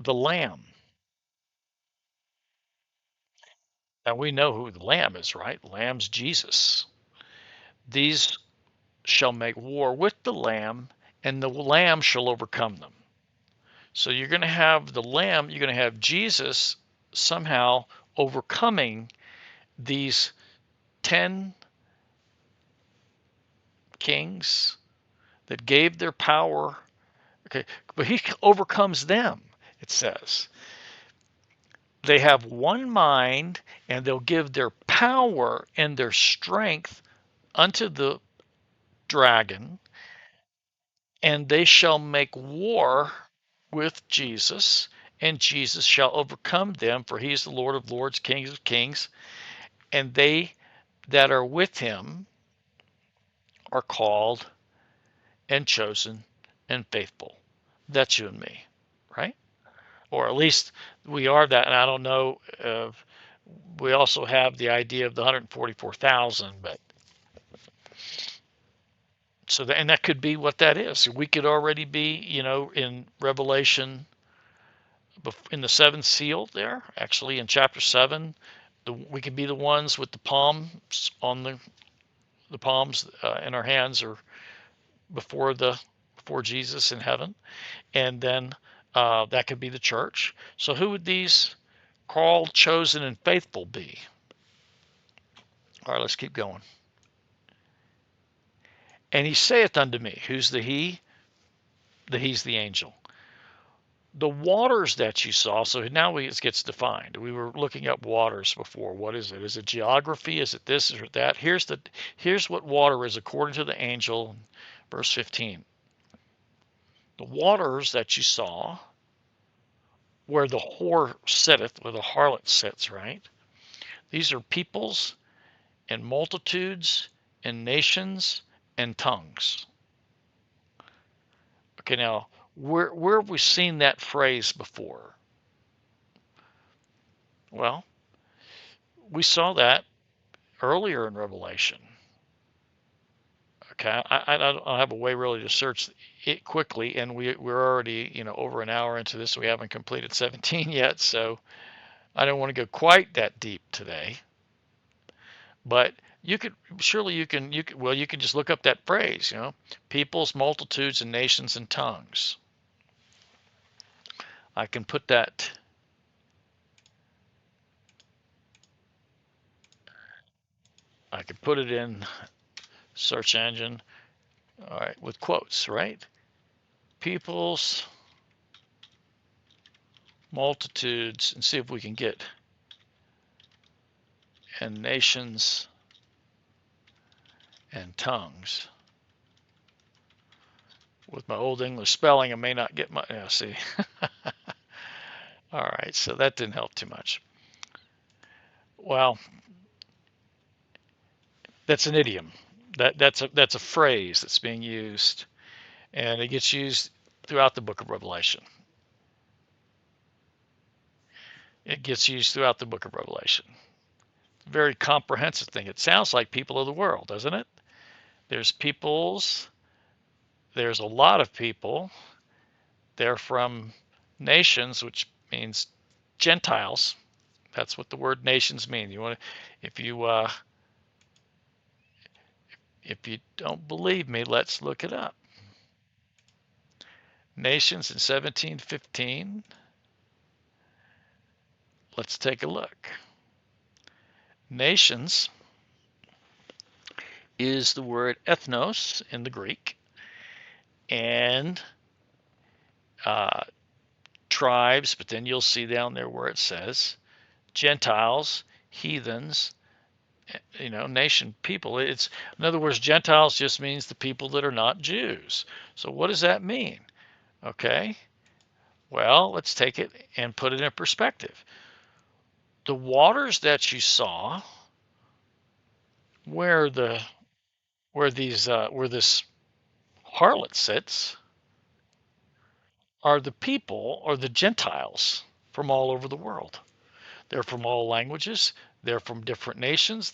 the Lamb. Now we know who the Lamb is, right? The Lamb's Jesus. These shall make war with the Lamb, and the Lamb shall overcome them. So you're going to have the Lamb, you're going to have Jesus somehow overcoming these 10 kings that gave their power. Okay, but he overcomes them, it says. They have one mind, and they'll give their power and their strength unto the dragon, and they shall make war with Jesus, and Jesus shall overcome them, for he is the Lord of lords, King of kings, and they that are with him are called and chosen and faithful. That's you and me, right? Or at least we are that. And I don't know. We also have the idea of the 144,000, but so that, and that could be what that is. We could already be, in Revelation, in the seventh seal there, actually in chapter 7, we could be the ones with the palms on the palms in our hands, or before Jesus in heaven, and then that could be the church. So who would these called, chosen, and faithful be? All right, let's keep going. And he saith unto me, who's the he? He's the angel. The waters that you saw, so now it gets defined. We were looking up waters before. What is it? Is it geography? Is it this or that? Here's what water is according to the angel, verse 15. The waters that you saw, where the whore sitteth, where the harlot sits, right? These are peoples and multitudes and nations and tongues. Okay, now where have we seen that phrase before? Well, we saw that earlier in Revelation. Okay, I don't have a way really to search it quickly, and we're already over an hour into this. So we haven't completed 17 yet, so I don't want to go quite that deep today. But you could just look up that phrase, peoples, multitudes, and nations and tongues. I can put that. I could put it in search engine. All right, with quotes, right? Peoples, multitudes, and see if we can get and nations and tongues With my old English spelling, I may not get my, yeah, see. All right, so that didn't help too much. Well, that's an idiom. That's a phrase that's being used, and it gets used throughout the book of Revelation. It gets used throughout the book of Revelation. Very comprehensive thing. It sounds like people of the world, doesn't it? There's peoples, there's a lot of people. They're from nations, which means Gentiles. That's what the word nations mean. You want to, if you don't believe me, let's look it up. Nations in 1715. Let's take a look. Nations is the word ethnos in the Greek, and tribes, but then you'll see down there where it says Gentiles, heathens, nation, people. It's, in other words, Gentiles just means the people that are not Jews. So what does that mean? Okay, well, let's take it and put it in perspective. The waters that you saw where this harlot sits are the people, or the Gentiles, from all over the world. They're from all languages. They're from different nations.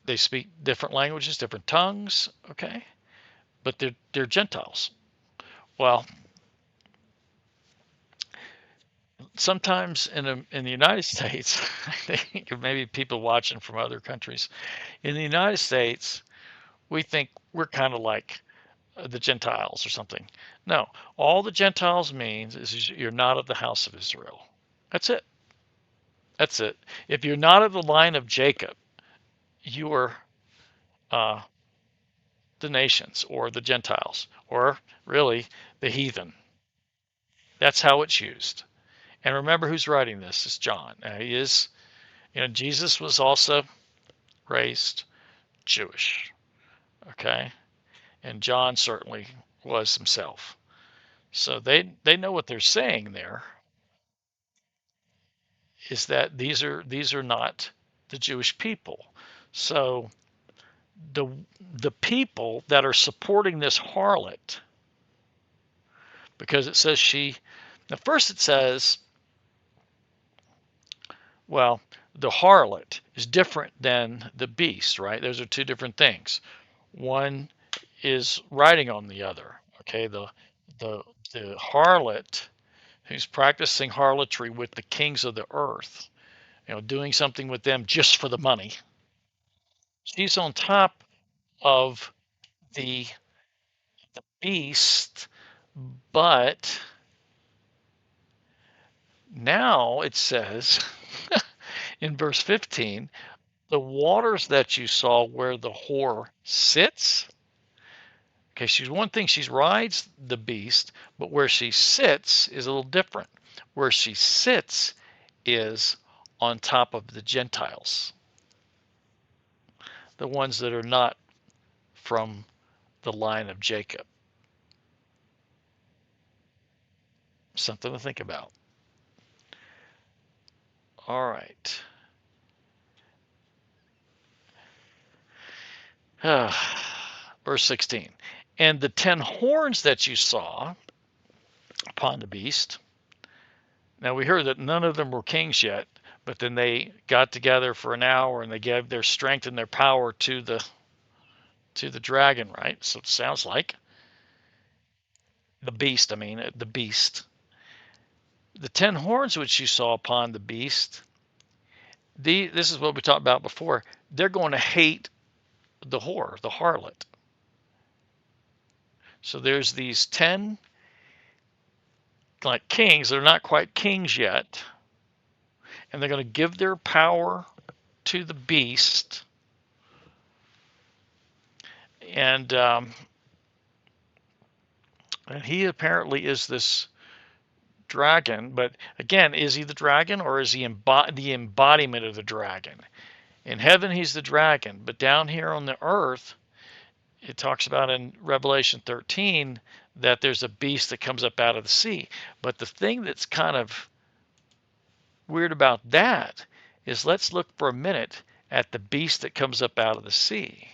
They speak different languages, different tongues. Okay, but they're Gentiles. Well, sometimes in the United States, I think maybe people watching from other countries, in the United States, we think we're kind of like the Gentiles or something. No, all the Gentiles means is you're not of the house of Israel. That's it. That's it. If you're not of the line of Jacob, you are uh, the nations or the Gentiles, or really the heathen. That's how it's used. And remember who's writing this is John. He is, Jesus was also raised Jewish. Okay. And John certainly was himself. So they know what they're saying there is that these are not the Jewish people. So the the people that are supporting this harlot, because it says now first it says, well, the harlot is different than the beast, right? Those are two different things. One is riding on the other. Okay, the harlot who's practicing harlotry with the kings of the earth, doing something with them just for the money. She's on top of the beast, but now it says in verse 15, the waters that you saw where the whore sits. Okay, she rides the beast, but where she sits is a little different. Where she sits is on top of the Gentiles, the ones that are not from the line of Jacob. Something to think about. All right. Verse 16. And the 10 horns that you saw upon the beast. Now we heard that none of them were kings yet, but then they got together for an hour and they gave their strength and their power to the dragon, right? So it sounds like the beast. The beast. The 10 horns which you saw upon the beast. This is what we talked about before. They're going to hate the whore, the harlot. So there's these 10 like kings. They're not quite kings yet, and they're going to give their power to the beast. And he apparently is this dragon, but again, is he the dragon or is he the embodiment of the dragon? In heaven, he's the dragon, but down here on the earth, it talks about in Revelation 13 that there's a beast that comes up out of the sea. But the thing that's kind of weird about that is, let's look for a minute at the beast that comes up out of the sea.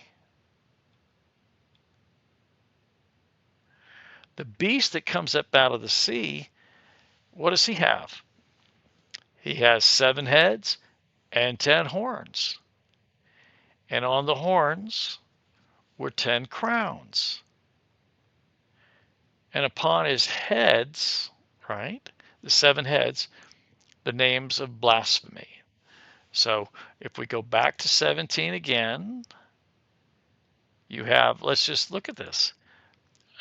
The beast that comes up out of the sea, what does he have? He has 7 heads and 10 horns. And on the horns were 10 crowns. And upon his heads, right, the 7 heads, the names of blasphemy. So if we go back to 17 again, you have, let's just look at this.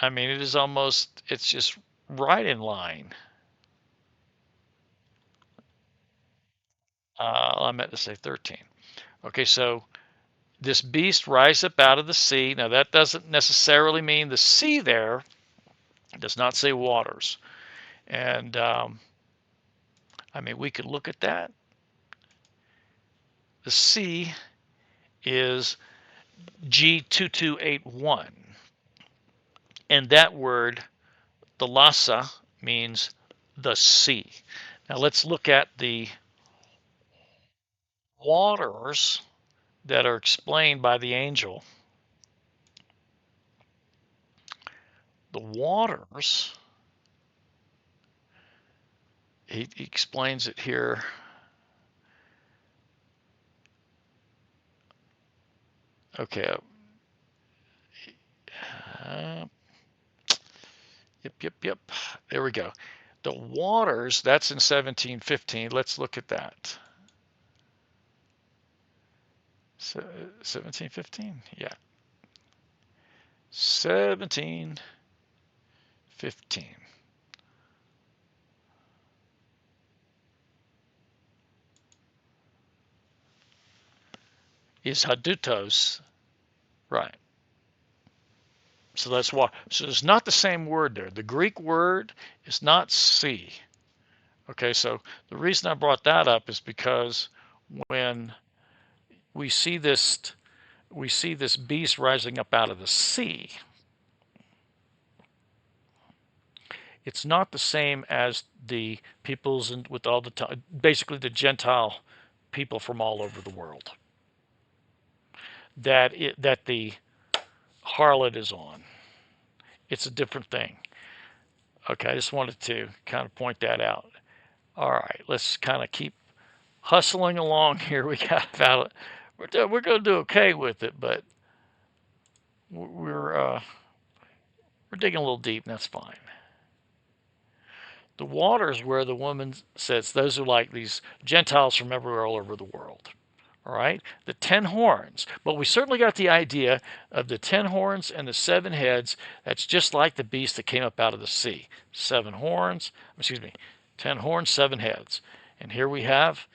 I mean, it is almost, it's just right in line. I meant to say 13. Okay, so this beast rise up out of the sea. Now, that doesn't necessarily mean the sea there. It does not say waters. And I mean, we could look at that. The sea is G2281. And that word, the Lhasa, means the sea. Now let's look at the waters that are explained by the angel. The waters, he explains it here. Okay. Yep. There we go. The waters, that's in 1715. Let's look at that. So 1715, yeah. 1715. Is hadutos, right? So that's why. So it's not the same word there. The Greek word is not sea. Okay, so the reason I brought that up is because when we see this beast rising up out of the sea, it's not the same as the peoples and with all the basically the Gentile people from all over the world that the harlot is on. It's a different thing. Okay, I just wanted to kind of point that out. All right, let's kind of keep hustling along here. We got about we're going to do okay with it, but we're digging a little deep, and that's fine. The waters where the woman sits, those are like these Gentiles from everywhere all over the world. All right, the 10 horns, but we certainly got the idea of the 10 horns and the 7 heads. That's just like the beast that came up out of the sea. 7 horns, 10 horns, 7 heads. And here we have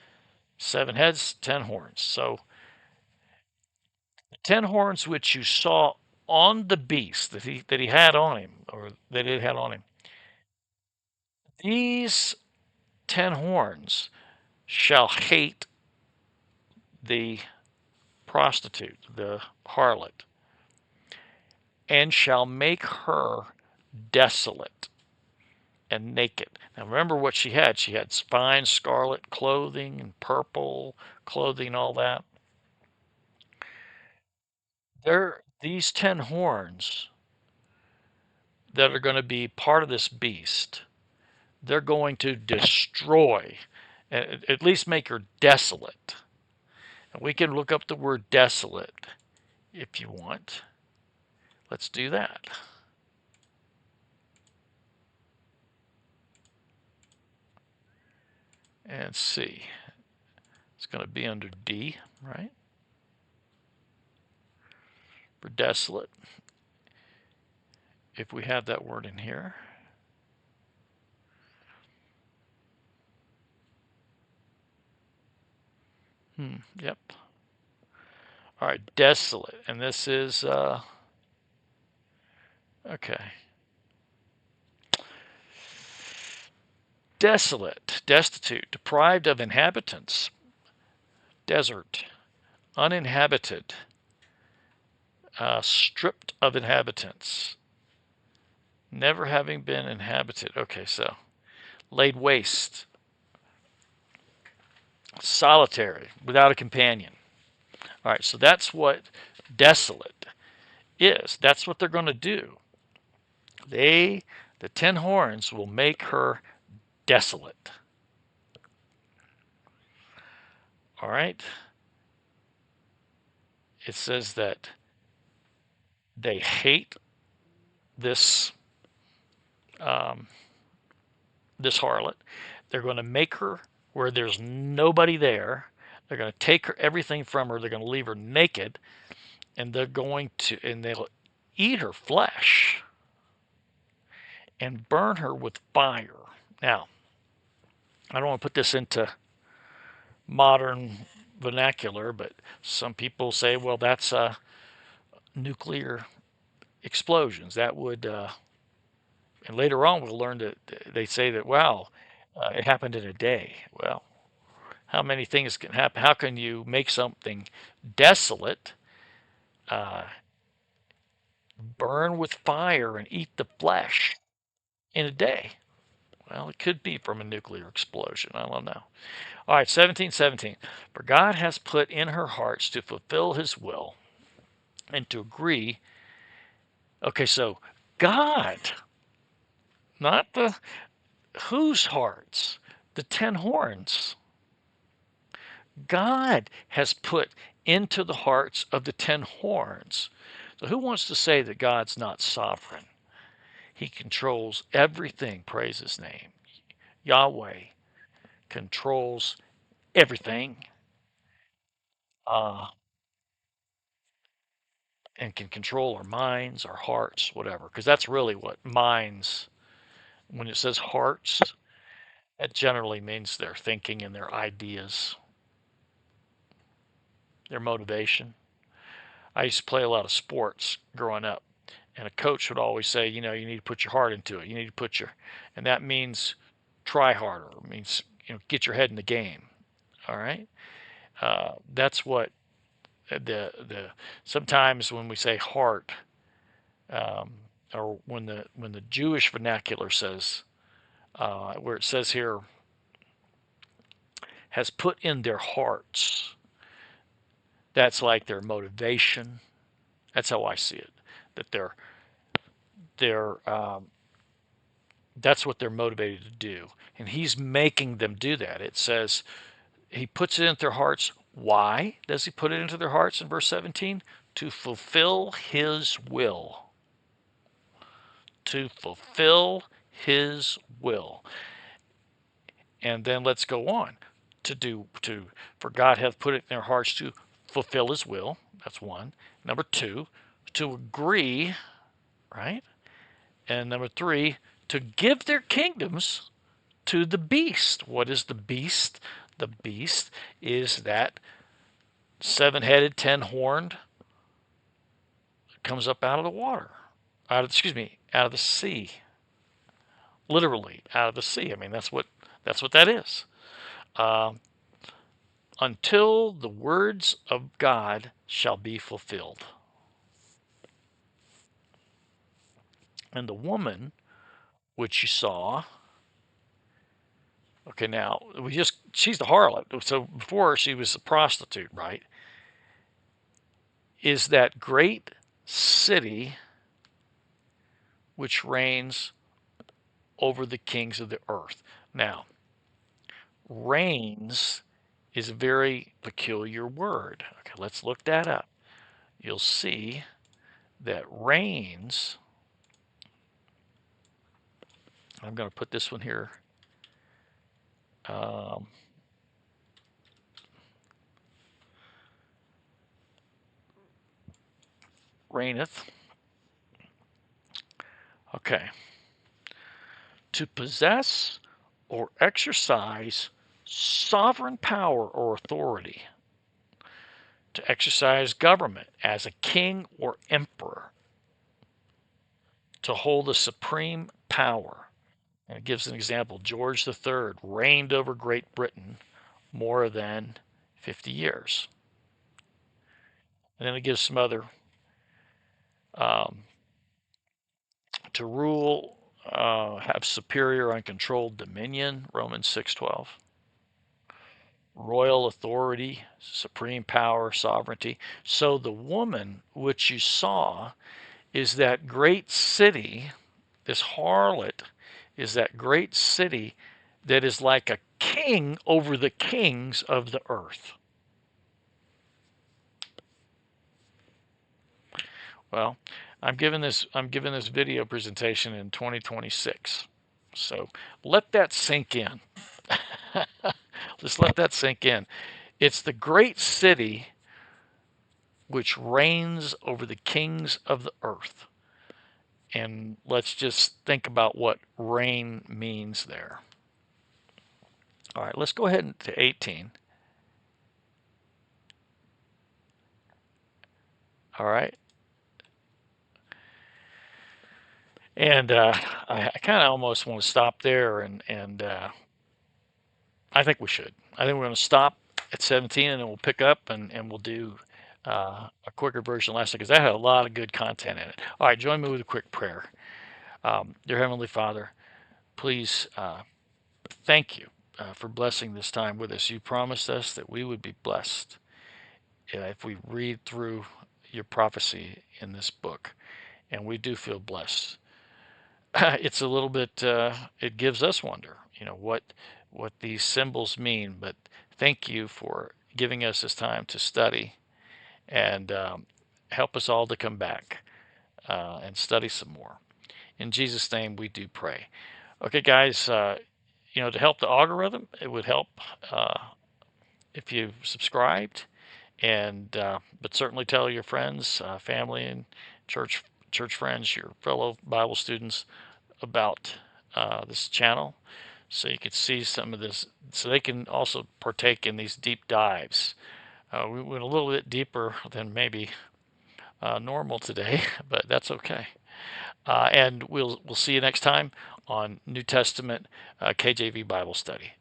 7 heads, 10 horns. So the 10 horns which you saw on the beast that he had on him, or that it had on him, these 10 horns shall hate the prostitute, the harlot, and shall make her desolate and naked. Now remember what she had. She had fine scarlet clothing and purple clothing, all that. These 10 horns that are going to be part of this beast, they're going to destroy, at least make her desolate. And we can look up the word desolate if you want. Let's do that. And see. It's going to be under D, right? For desolate. If we have that word in here. Yep. All right, desolate. And this is, okay. Desolate, destitute, deprived of inhabitants, desert, uninhabited, stripped of inhabitants, never having been inhabited. Okay, so laid waste, solitary, without a companion. All right, so that's what desolate is. That's what they're going to do. The 10 horns, will make her desolate. All right. It says that they hate this um, this harlot. They're going to make her where there's nobody there. They're going to take her everything from her. They're going to leave her naked, and they'll eat her flesh and burn her with fire. Now, I don't want to put this into modern vernacular, but some people say, well, that's nuclear explosions. That would, and later on we'll learn that they say that, wow, it happened in a day. Well, how many things can happen? How can you make something desolate, uh, burn with fire, and eat the flesh in a day? Well, it could be from a nuclear explosion. I don't know. All right, 17:17. For God has put in her hearts to fulfill his will and to agree. Okay, so God, not the whose hearts? The 10 horns. God has put into the hearts of the 10 horns. So who wants to say that God's not sovereign? He controls everything. Praise his name. Yahweh controls everything, uh, and can control our minds, our hearts, whatever. Because that's really what minds, when it says hearts, that generally means their thinking and their ideas, their motivation. I used to play a lot of sports growing up, and a coach would always say, you know, you need to put your heart into it. You need to put your, and that means try harder. It means, you know, get your head in the game. All right. That's what the sometimes when we say heart, um, or when the Jewish vernacular says, where it says here, has put in their hearts. That's like their motivation. That's how I see it. That they're that's what they're motivated to do, and he's making them do that. It says he puts it into their hearts. Why does he put it into their hearts in verse 17? To fulfill his will. To fulfill his will. And then let's go on for God hath put it in their hearts to fulfill his will. That's one. Number two, to agree, right? And number three, to give their kingdoms to the beast. What is the beast? The beast is that seven-headed, ten-horned, comes up out of the water, out of the sea, literally out of the sea. I mean, that's what that is. Um, until the words of God shall be fulfilled. And the woman which you saw, okay, now she's the harlot. So before she was a prostitute, right? Is that great city which reigns over the kings of the earth. Now, reigns is a very peculiar word. Okay, let's look that up. You'll see that reigns, I'm going to put this one here. Um, reigneth. Okay. To possess or exercise sovereign power or authority. To exercise government as a king or emperor. To hold the supreme power. And it gives an example. George III reigned over Great Britain more than 50 years. And then it gives some other Um, to rule, have superior uncontrolled dominion, Romans 6:12. Royal authority, supreme power, sovereignty. So the woman which you saw is that great city, this harlot is that great city that is like a king over the kings of the earth. Well, I'm giving this video presentation in 2026. So let that sink in. Just let that sink in. It's the great city which reigns over the kings of the earth. And let's just think about what reign means there. All right, let's go ahead to 18. All right. And I kind of almost want to stop there, and I think we should. I think we're going to stop at 17, and then we'll pick up and we'll do a quicker version last night because that had a lot of good content in it. All right, join me with a quick prayer. Dear Heavenly Father, please thank you for blessing this time with us. You promised us that we would be blessed if we read through your prophecy in this book, and we do feel blessed. It's a little bit, it gives us wonder, what these symbols mean, but thank you for giving us this time to study and help us all to come back and study some more. In Jesus' name, we do pray. Okay, guys, to help the algorithm, it would help uh, if you subscribed, and but certainly tell your friends, family, and church friends, your fellow Bible students about this channel, so you could see some of this, so they can also partake in these deep dives. We went a little bit deeper than maybe normal today, but that's okay. And we'll see you next time on New Testament KJV Bible Study.